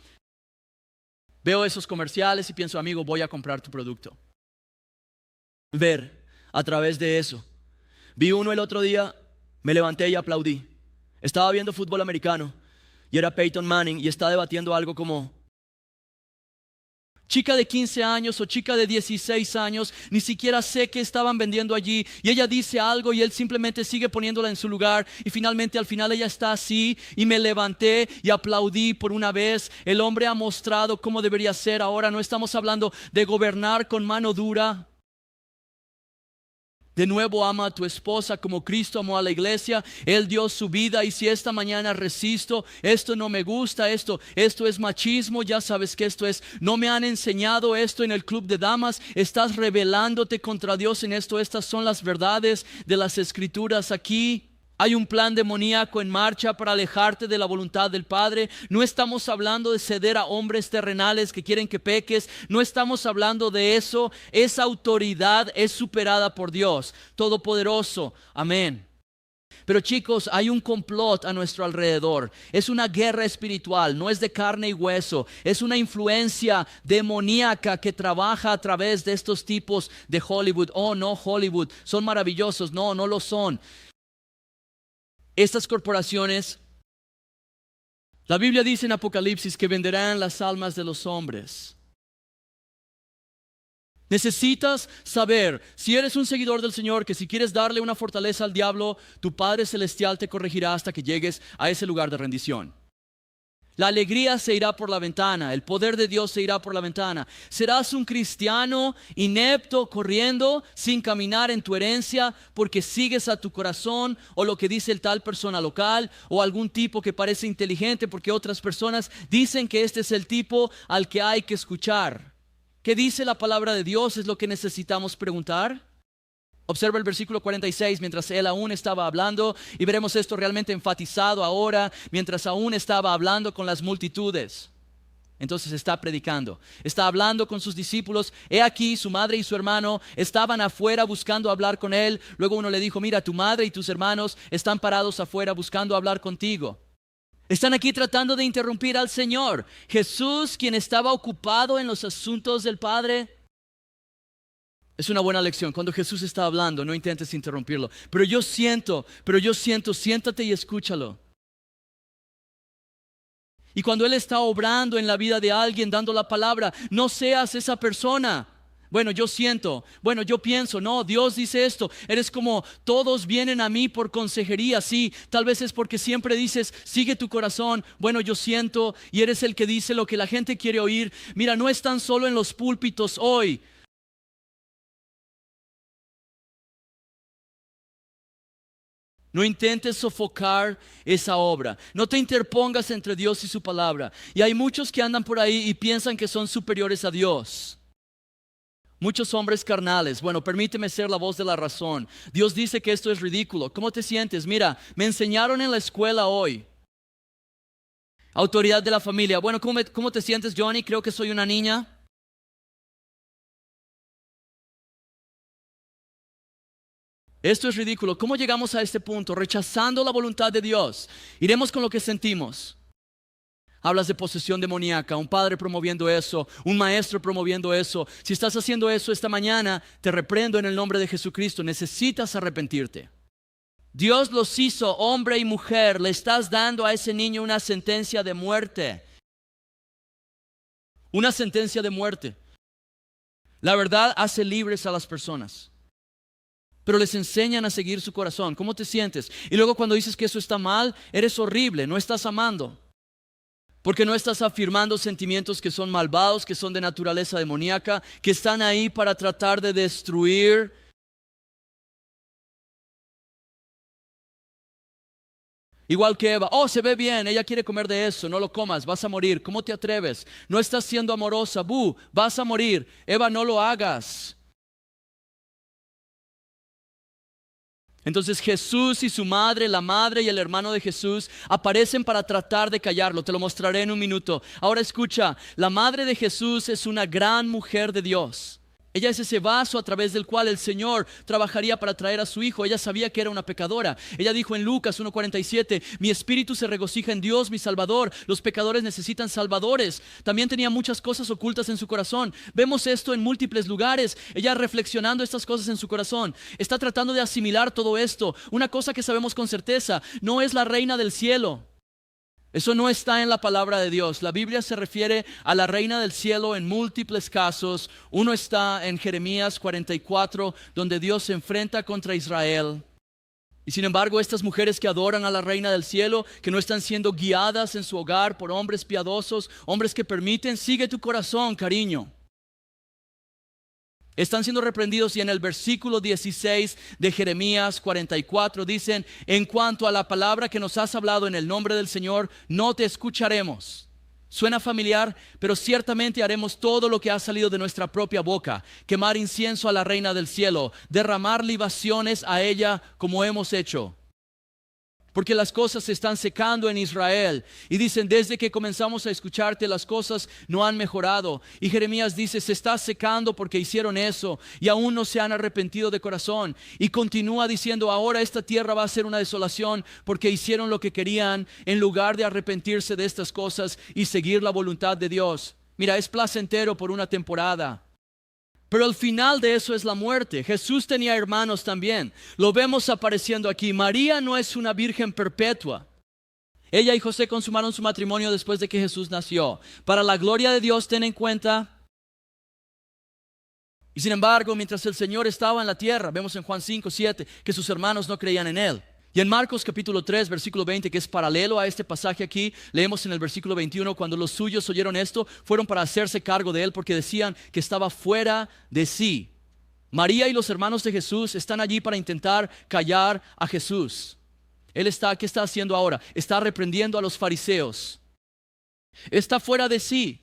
Veo esos comerciales y pienso, amigo, voy a comprar tu producto. Ver a través de eso. Vi uno el otro día. Me levanté y aplaudí. Estaba viendo fútbol americano y era Peyton Manning y está debatiendo algo como, chica de 15 años o chica de 16 años, ni siquiera sé qué estaban vendiendo allí. Y ella dice algo y él simplemente sigue poniéndola en su lugar. Y finalmente al final ella está así y me levanté y aplaudí por una vez. El hombre ha mostrado cómo debería ser. Ahora no estamos hablando de gobernar con mano dura. De nuevo, ama a tu esposa como Cristo amó a la iglesia. Él dio su vida y si esta mañana resisto, esto no me gusta, esto es machismo, ya sabes que esto es, no me han enseñado esto en el club de damas, estás rebelándote contra Dios en esto, estas son las verdades de las Escrituras aquí. Hay un plan demoníaco en marcha para alejarte de la voluntad del Padre. No estamos hablando de ceder a hombres terrenales que quieren que peques. No estamos hablando de eso. Esa autoridad es superada por Dios Todopoderoso. Amén. Pero chicos, hay un complot a nuestro alrededor. Es una guerra espiritual, no es de carne y hueso. Es una influencia demoníaca que trabaja a través de estos tipos de Hollywood. Oh, no, Hollywood, son maravillosos. No, no lo son. Estas corporaciones, la Biblia dice en Apocalipsis que venderán las almas de los hombres. Necesitas saber, si eres un seguidor del Señor, que si quieres darle una fortaleza al diablo, tu Padre Celestial te corregirá hasta que llegues a ese lugar de rendición. La alegría se irá por la ventana, el poder de Dios se irá por la ventana. Serás un cristiano inepto, corriendo, sin caminar en tu herencia, porque sigues a tu corazón o lo que dice el tal persona local o algún tipo que parece inteligente, porque otras personas dicen que este es el tipo al que hay que escuchar. ¿Qué dice la palabra de Dios? Es lo que necesitamos preguntar. Observa el versículo 46, mientras él aún estaba hablando, y veremos esto realmente enfatizado ahora, mientras aún estaba hablando con las multitudes. Entonces está predicando, está hablando con sus discípulos. He aquí, su madre y su hermano estaban afuera buscando hablar con él. Luego uno le dijo, mira, tu madre y tus hermanos están parados afuera buscando hablar contigo. Están aquí tratando de interrumpir al Señor. Jesús, quien estaba ocupado en los asuntos del Padre, Es una buena lección. Cuando Jesús está hablando, no intentes interrumpirlo. Pero yo siento, siéntate y escúchalo. Y cuando Él está obrando en la vida de alguien, dando la palabra, no seas esa persona. Bueno, yo siento, bueno, yo pienso, no, Dios dice esto. Eres como, todos vienen a mí por consejería, sí. Tal vez es porque siempre dices, sigue tu corazón. Bueno, yo siento, y eres el que dice lo que la gente quiere oír. Mira, no están solo en los púlpitos hoy. No intentes sofocar esa obra. No te interpongas entre Dios y su palabra. Y hay muchos que andan por ahí y piensan que son superiores a Dios. Muchos hombres carnales. Bueno, permíteme ser la voz de la razón. Dios dice que esto es ridículo. ¿Cómo te sientes? Mira, me enseñaron en la escuela hoy. Autoridad de la familia. Bueno, ¿cómo te sientes, Johnny? Creo que soy una niña. Esto es ridículo. ¿Cómo llegamos a este punto? Rechazando la voluntad de Dios. Iremos con lo que sentimos. Hablas de posesión demoníaca, un padre promoviendo eso, un maestro promoviendo eso. Si estás haciendo eso esta mañana, te reprendo en el nombre de Jesucristo. Necesitas arrepentirte. Dios los hizo hombre y mujer. Le estás dando a ese niño una sentencia de muerte. Una sentencia de muerte. La verdad hace libres a las personas, pero les enseñan a seguir su corazón. ¿Cómo te sientes? Y luego cuando dices que eso está mal, eres horrible, no estás amando. Porque no estás afirmando sentimientos que son malvados, que son de naturaleza demoníaca, que están ahí para tratar de destruir. Igual que Eva, oh, se ve bien, ella quiere comer de eso, no lo comas, vas a morir. ¿Cómo te atreves? No estás siendo amorosa, vas a morir. Eva, no lo hagas. Entonces Jesús y su madre, la madre y el hermano de Jesús aparecen para tratar de callarlo. Te lo mostraré en un minuto. Ahora escucha, la madre de Jesús es una gran mujer de Dios. Ella es ese vaso a través del cual el Señor trabajaría para traer a su hijo. Ella sabía que era una pecadora. Ella dijo en Lucas 1:47, mi espíritu se regocija en Dios, mi Salvador. Los pecadores necesitan salvadores. También tenía muchas cosas ocultas en su corazón. Vemos esto en múltiples lugares. Ella reflexionando estas cosas en su corazón. Está tratando de asimilar todo esto. Una cosa que sabemos con certeza, no es la reina del cielo. Eso no está en la palabra de Dios. La Biblia se refiere a la reina del cielo en múltiples casos. Uno está en Jeremías 44, donde Dios se enfrenta contra Israel. Y sin embargo, estas mujeres que adoran a la reina del cielo, que no están siendo guiadas en su hogar por hombres piadosos, hombres que permiten, sigue tu corazón, cariño. Están siendo reprendidos y en el versículo 16 de Jeremías 44 dicen, en cuanto a la palabra que nos has hablado en el nombre del Señor, no te escucharemos. Suena familiar, pero ciertamente haremos todo lo que ha salido de nuestra propia boca, quemar incienso a la reina del cielo, derramar libaciones a ella como hemos hecho. Porque las cosas se están secando en Israel. Y dicen, desde que comenzamos a escucharte, las cosas no han mejorado. Y Jeremías dice, se está secando porque hicieron eso y aún no se han arrepentido de corazón. Y continúa diciendo, ahora esta tierra va a ser una desolación porque hicieron lo que querían en lugar de arrepentirse de estas cosas y seguir la voluntad de Dios. Mira, es placentero por una temporada, pero el final de eso es la muerte. Jesús tenía hermanos también. Lo vemos apareciendo aquí. María no es una virgen perpetua. Ella y José consumaron su matrimonio después de que Jesús nació. Para la gloria de Dios, ten en cuenta. Y sin embargo, mientras el Señor estaba en la tierra, vemos en Juan 5:7 que sus hermanos no creían en Él. Y en Marcos capítulo 3, versículo 20, que es paralelo a este pasaje aquí, leemos en el versículo 21, cuando los suyos oyeron esto, fueron para hacerse cargo de él porque decían que estaba fuera de sí. María y los hermanos de Jesús están allí para intentar callar a Jesús. ¿Qué está haciendo ahora? Está reprendiendo a los fariseos. Está fuera de sí.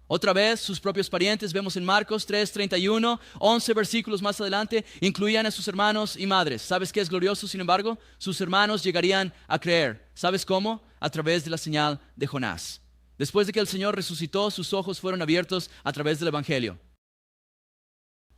Otra vez, sus propios parientes, vemos en Marcos 3:31, 11 versículos más adelante, incluían a sus hermanos y madres. ¿Sabes qué es glorioso? Sin embargo, sus hermanos llegarían a creer. ¿Sabes cómo? A través de la señal de Jonás. Después de que el Señor resucitó, sus ojos fueron abiertos a través del Evangelio.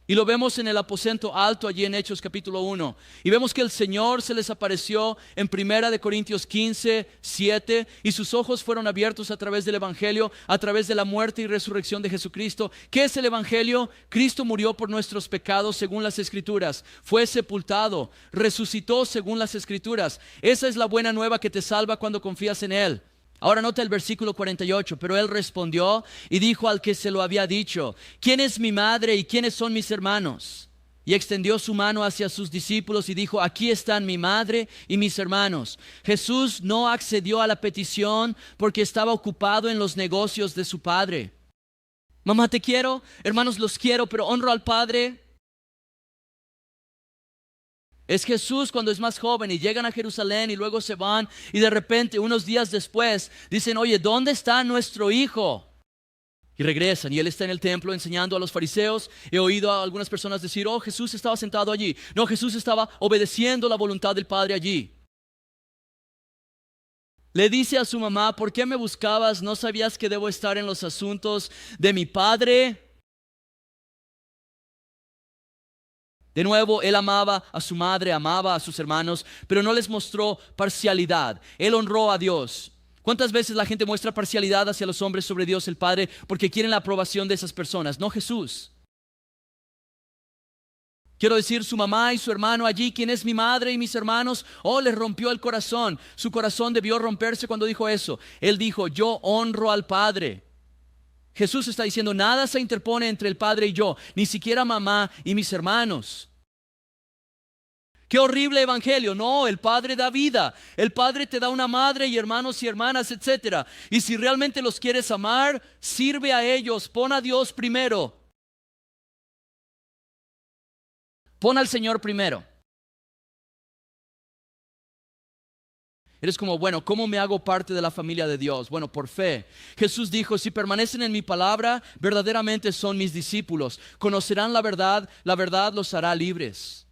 Y lo vemos en el aposento alto allí en Hechos capítulo 1. Y vemos que el Señor se les apareció en 1 Corintios 15, 7. Y sus ojos fueron abiertos a través del Evangelio, a través de la muerte y resurrección de Jesucristo. ¿Qué es el Evangelio? Cristo murió por nuestros pecados según las Escrituras. Fue sepultado, resucitó según las Escrituras. Esa es la buena nueva que te salva cuando confías en Él. Ahora nota el versículo 48, pero él respondió y dijo al que se lo había dicho: ¿quién es mi madre y quiénes son mis hermanos? Y extendió su mano hacia sus discípulos y dijo: aquí están mi madre y mis hermanos. Jesús no accedió a la petición porque estaba ocupado en los negocios de su padre. Mamá, te quiero, hermanos, los quiero, pero honro al Padre. Es Jesús cuando es más joven y llegan a Jerusalén y luego se van y de repente unos días después dicen: oye, ¿dónde está nuestro hijo? Y regresan y él está en el templo enseñando a los fariseos. He oído a algunas personas decir: oh, Jesús estaba sentado allí. No, Jesús estaba obedeciendo la voluntad del Padre allí. Le dice a su mamá: ¿por qué me buscabas? ¿No sabías que debo estar en los asuntos de mi Padre? De nuevo, él amaba a su madre, amaba a sus hermanos, pero no les mostró parcialidad. Él honró a Dios. ¿Cuántas veces la gente muestra parcialidad hacia los hombres sobre Dios el Padre porque quieren la aprobación de esas personas? No Jesús. Quiero decir, su mamá y su hermano allí: ¿quién es mi madre y mis hermanos? Oh, les rompió el corazón. Su corazón debió romperse cuando dijo eso. Él dijo: yo honro al Padre. Jesús está diciendo: nada se interpone entre el Padre y yo, ni siquiera mamá y mis hermanos. Qué horrible evangelio. No, el Padre da vida. El Padre te da una madre y hermanos y hermanas, etc. Y si realmente los quieres amar, sirve a ellos. Pon a Dios primero. Pon al Señor primero. Eres como: bueno, ¿cómo me hago parte de la familia de Dios? Bueno, por fe. Jesús dijo: si permanecen en mi palabra, verdaderamente son mis discípulos. Conocerán la verdad los hará libres.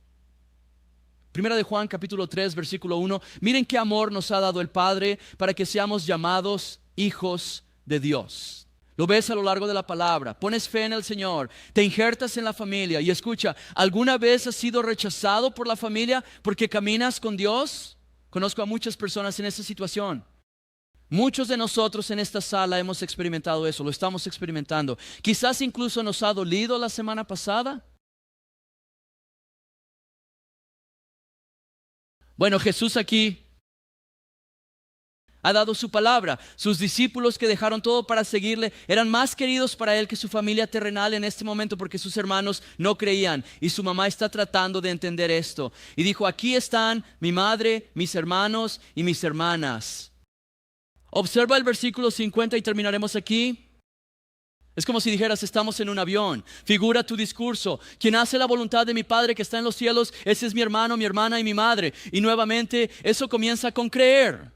Primera de Juan capítulo 3 versículo 1. Miren qué amor nos ha dado el Padre para que seamos llamados hijos de Dios. Lo ves a lo largo de la palabra. Pones fe en el Señor, te injertas en la familia. Y escucha, ¿alguna vez has sido rechazado por la familia porque caminas con Dios? Conozco a muchas personas en esa situación. Muchos de nosotros en esta sala hemos experimentado eso, lo estamos experimentando. Quizás incluso nos ha dolido la semana pasada. Bueno, Jesús aquí ha dado su palabra. Sus discípulos que dejaron todo para seguirle eran más queridos para él que su familia terrenal en este momento, porque sus hermanos no creían. Y su mamá está tratando de entender esto. Y dijo: aquí están mi madre, mis hermanos y mis hermanas. Observa el versículo 50 y terminaremos aquí. Es como si dijeras: estamos en un avión. Figura tu discurso: quien hace la voluntad de mi Padre que está en los cielos, ese es mi hermano, mi hermana y mi madre. Y nuevamente eso comienza con creer.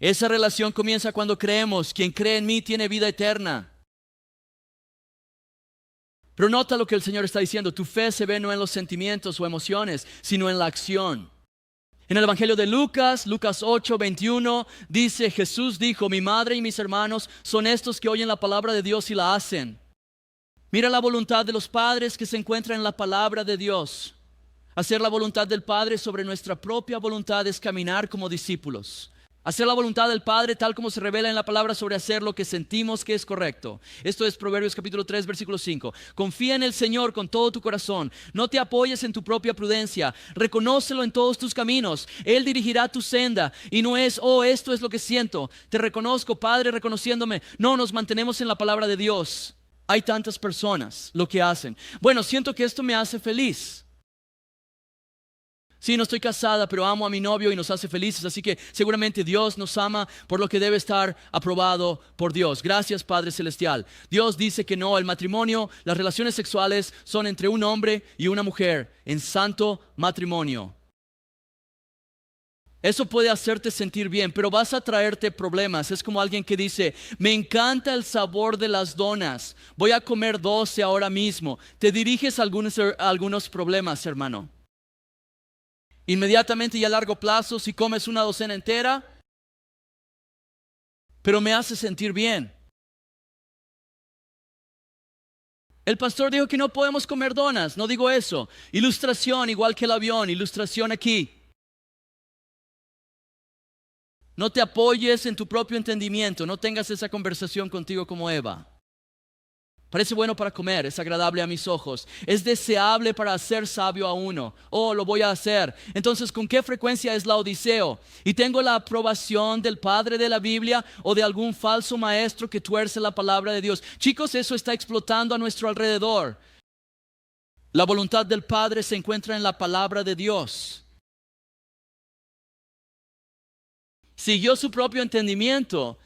Esa relación comienza cuando creemos: quien cree en mí tiene vida eterna. Pero nota lo que el Señor está diciendo: tu fe se ve no en los sentimientos o emociones, sino en la acción. En el Evangelio de Lucas 8, 21, dice: Jesús dijo: mi madre y mis hermanos son estos que oyen la palabra de Dios y la hacen. Mira la voluntad de los padres que se encuentra en la palabra de Dios. Hacer la voluntad del Padre sobre nuestra propia voluntad es caminar como discípulos. Hacer la voluntad del Padre tal como se revela en la palabra sobre hacer lo que sentimos que es correcto. Esto es Proverbios capítulo 3 versículo 5. Confía en el Señor con todo tu corazón. No te apoyes en tu propia prudencia. Reconócelo en todos tus caminos. Él dirigirá tu senda. Y no es: oh, esto es lo que siento. Te reconozco, Padre, reconociéndome. No, nos mantenemos en la palabra de Dios. Hay tantas personas lo que hacen: bueno, siento que esto me hace feliz. Sí, no estoy casada, pero amo a mi novio y nos hace felices, así que seguramente Dios nos ama, por lo que debe estar aprobado por Dios. Gracias, Padre Celestial. Dios dice que no, el matrimonio, las relaciones sexuales son entre un hombre y una mujer en santo matrimonio. Eso puede hacerte sentir bien, pero vas a traerte problemas. Es como alguien que dice: me encanta el sabor de las donas, voy a comer 12 ahora mismo. Te diriges a algunos problemas, hermano. Inmediatamente y a largo plazo, si comes una docena entera, pero me hace sentir bien. El pastor dijo que no podemos comer donas, no digo eso. Ilustración, igual que el avión, ilustración aquí. No te apoyes en tu propio entendimiento, no tengas esa conversación contigo como Eva. Parece bueno para comer, es agradable a mis ojos, es deseable para hacer sabio a uno. Oh, lo voy a hacer. Entonces, ¿con qué frecuencia es la odiseo? ¿Y tengo la aprobación del padre de la Biblia o de algún falso maestro que tuerce la palabra de Dios? Chicos, eso está explotando a nuestro alrededor. La voluntad del Padre se encuentra en la palabra de Dios. Siguió su propio entendimiento.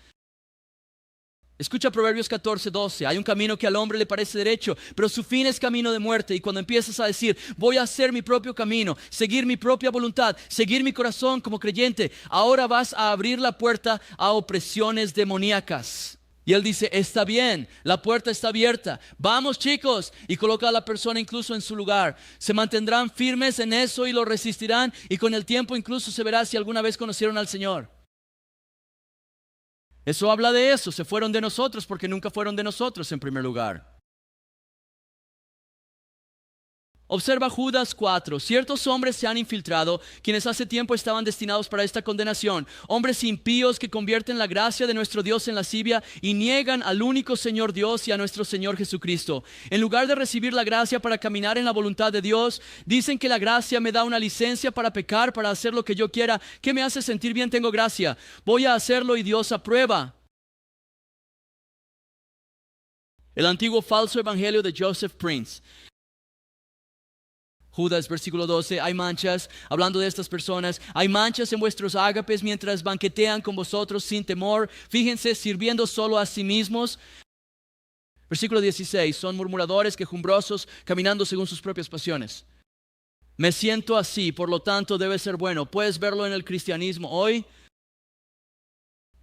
Escucha Proverbios 14:12. Hay un camino que al hombre le parece derecho, pero su fin es camino de muerte. Y cuando empiezas a decir, voy a hacer mi propio camino, seguir mi propia voluntad, seguir mi corazón como creyente, ahora vas a abrir la puerta a opresiones demoníacas. Y él dice, está bien, la puerta está abierta. Vamos, chicos. Y coloca a la persona incluso en su lugar. Se mantendrán firmes en eso y lo resistirán. Y con el tiempo incluso se verá si alguna vez conocieron al Señor. Eso habla de eso, se fueron de nosotros porque nunca fueron de nosotros en primer lugar. Observa Judas 4. Ciertos hombres se han infiltrado, quienes hace tiempo estaban destinados para esta condenación. Hombres impíos que convierten la gracia de nuestro Dios en lascivia y niegan al único Señor Dios y a nuestro Señor Jesucristo. En lugar de recibir la gracia para caminar en la voluntad de Dios, dicen que la gracia me da una licencia para pecar, para hacer lo que yo quiera. ¿Qué me hace sentir bien? Tengo gracia. Voy a hacerlo y Dios aprueba. El antiguo falso evangelio de Joseph Prince. Judas, versículo 12, hay manchas, hablando de estas personas, hay manchas en vuestros ágapes mientras banquetean con vosotros sin temor, fíjense, sirviendo solo a sí mismos. Versículo 16, son murmuradores, quejumbrosos, caminando según sus propias pasiones. Me siento así, por lo tanto debe ser bueno. Puedes verlo en el cristianismo hoy.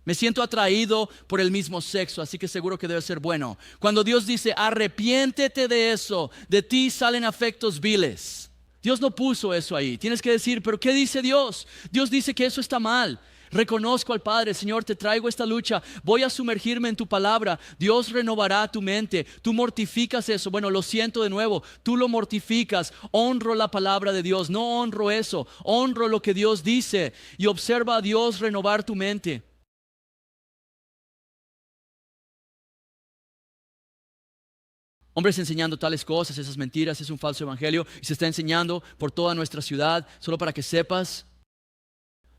Me siento atraído por el mismo sexo, así que seguro que debe ser bueno. Cuando Dios dice, arrepiéntete de eso, de ti salen afectos viles. Dios no puso eso ahí. Tienes que decir, ¿pero qué dice Dios? Dios dice que eso está mal. Reconozco al Padre, Señor, te traigo esta lucha. Voy a sumergirme en tu palabra. Dios renovará tu mente. Tú mortificas eso. Bueno, lo siento de nuevo. Tú lo mortificas. Honro la palabra de Dios. No honro eso. Honro lo que Dios dice. Y observa a Dios renovar tu mente. Hombres enseñando tales cosas, esas mentiras, es un falso evangelio y se está enseñando por toda nuestra ciudad, solo para que sepas.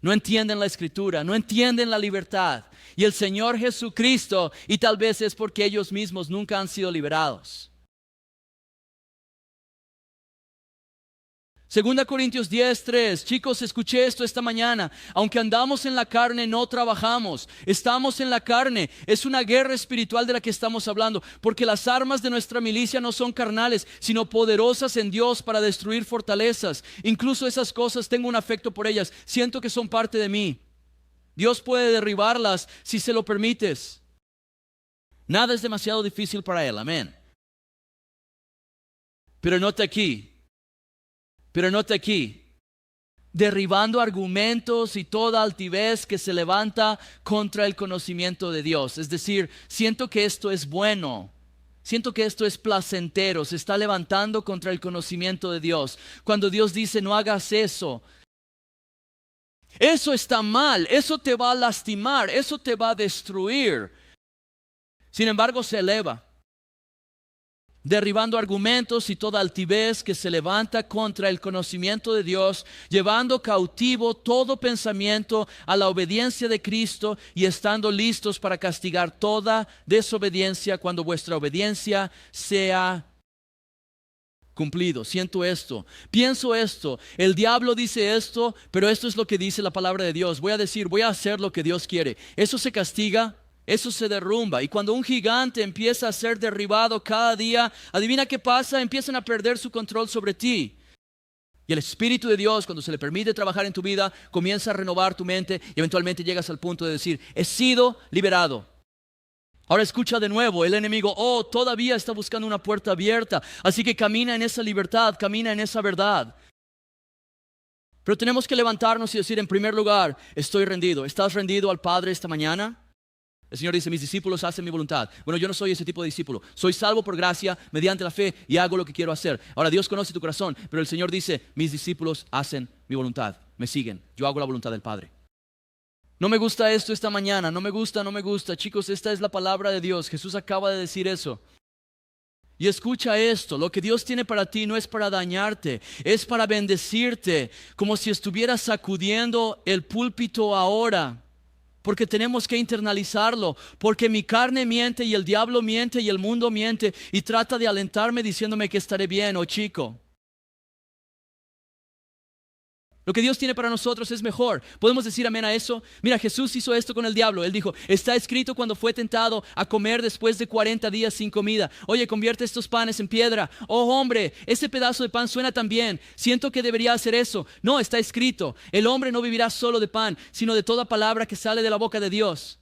No entienden la escritura, no entienden la libertad. Y el Señor Jesucristo, y tal vez es porque ellos mismos nunca han sido liberados. 2 Corintios 10:3. Chicos, escuché esto esta mañana. Aunque andamos en la carne, no trabajamos. Estamos en la carne. Es una guerra espiritual de la que estamos hablando. Porque las armas de nuestra milicia no son carnales, sino poderosas en Dios para destruir fortalezas. Incluso esas cosas tengo un afecto por ellas. Siento que son parte de mí. Dios puede derribarlas si se lo permites. Nada es demasiado difícil para Él. Amén. Pero note aquí. Derribando argumentos y toda altivez que se levanta contra el conocimiento de Dios. Es decir, siento que esto es bueno, siento que esto es placentero, se está levantando contra el conocimiento de Dios. Cuando Dios dice no hagas eso, eso está mal, eso te va a lastimar, eso te va a destruir. Sin embargo, se eleva. Derribando argumentos y toda altivez que se levanta contra el conocimiento de Dios, llevando cautivo todo pensamiento a la obediencia de Cristo y estando listos para castigar toda desobediencia cuando vuestra obediencia sea cumplido. Siento esto, pienso esto, el diablo dice esto, pero esto es lo que dice la palabra de Dios. Voy a hacer lo que Dios quiere. Eso se castiga. Eso se derrumba. Y cuando un gigante empieza a ser derribado cada día, adivina qué pasa, empiezan a perder su control sobre ti. Y el Espíritu de Dios, cuando se le permite trabajar en tu vida, comienza a renovar tu mente y eventualmente llegas al punto de decir, he sido liberado. Ahora escucha de nuevo, el enemigo, todavía está buscando una puerta abierta. Así que camina en esa libertad, camina en esa verdad. Pero tenemos que levantarnos y decir, en primer lugar, estoy rendido. ¿Estás rendido al Padre esta mañana? El Señor dice, mis discípulos hacen mi voluntad. Bueno, yo no soy ese tipo de discípulo. Soy salvo por gracia, mediante la fe, y hago lo que quiero hacer. Ahora, Dios conoce tu corazón, pero el Señor dice, mis discípulos hacen mi voluntad. Me siguen. Yo hago la voluntad del Padre. No me gusta esto esta mañana. No me gusta. Chicos, esta es la palabra de Dios. Jesús acaba de decir eso. Y escucha esto, lo que Dios tiene para ti no es para dañarte, es para bendecirte, como si estuvieras sacudiendo el púlpito ahora, porque tenemos que internalizarlo, porque mi carne miente y el diablo miente y el mundo miente y trata de alentarme diciéndome que estaré bien, chico. Lo que Dios tiene para nosotros es mejor. ¿Podemos decir amén a eso? Mira, Jesús hizo esto con el diablo. Él dijo, está escrito cuando fue tentado a comer después de 40 días sin comida. Oye, convierte estos panes en piedra. Oh, hombre, ese pedazo de pan suena tan bien. Siento que debería hacer eso. No, está escrito. El hombre no vivirá solo de pan, sino de toda palabra que sale de la boca de Dios.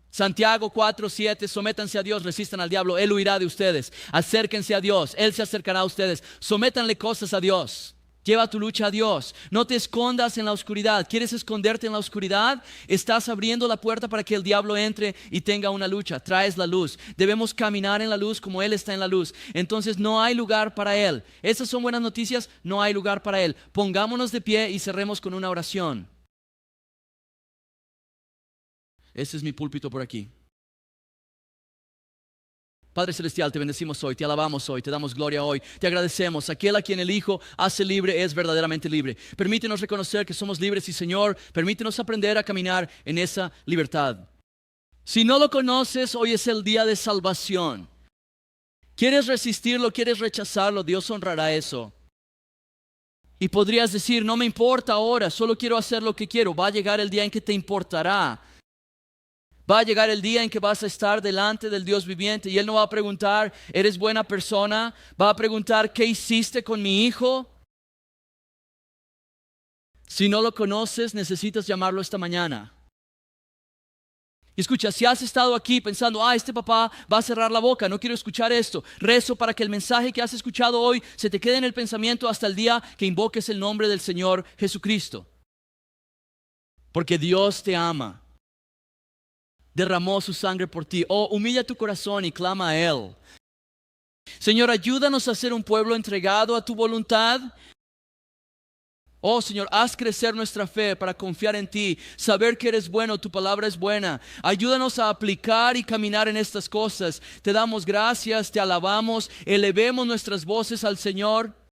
Santiago 4:7, sométanse a Dios, resistan al diablo, Él huirá de ustedes. Acérquense a Dios, Él se acercará a ustedes. Sométanle cosas a Dios. Lleva tu lucha a Dios. No te escondas en la oscuridad. ¿Quieres esconderte en la oscuridad? Estás abriendo la puerta para que el diablo entre y tenga una lucha. Traes la luz. Debemos caminar en la luz como Él está en la luz. Entonces no hay lugar para Él. Esas son buenas noticias. No hay lugar para Él. Pongámonos de pie y cerremos con una oración. Ese es mi púlpito por aquí. Padre Celestial, te bendecimos hoy, te alabamos hoy, te damos gloria hoy, te agradecemos. Aquel a quien el Hijo hace libre es verdaderamente libre. Permítenos reconocer que somos libres y Señor, permítenos aprender a caminar en esa libertad. Si no lo conoces, hoy es el día de salvación. ¿Quieres resistirlo? ¿Quieres rechazarlo? Dios honrará eso. Y podrías decir, no me importa ahora, solo quiero hacer lo que quiero. Va a llegar el día en que te importará. Va a llegar el día en que vas a estar delante del Dios viviente y Él no va a preguntar, ¿eres buena persona? Va a preguntar, ¿qué hiciste con mi hijo? Si no lo conoces, necesitas llamarlo esta mañana. Y escucha, si has estado aquí pensando, este papá va a cerrar la boca, no quiero escuchar esto. Rezo para que el mensaje que has escuchado hoy se te quede en el pensamiento hasta el día que invoques el nombre del Señor Jesucristo. Porque Dios te ama. Derramó su sangre por ti. Humilla tu corazón y clama a Él. Señor, ayúdanos a ser un pueblo entregado a tu voluntad. Señor, haz crecer nuestra fe para confiar en ti, saber que eres bueno, tu palabra es buena. Ayúdanos a aplicar y caminar en estas cosas. Te damos gracias, te alabamos, elevemos nuestras voces al Señor.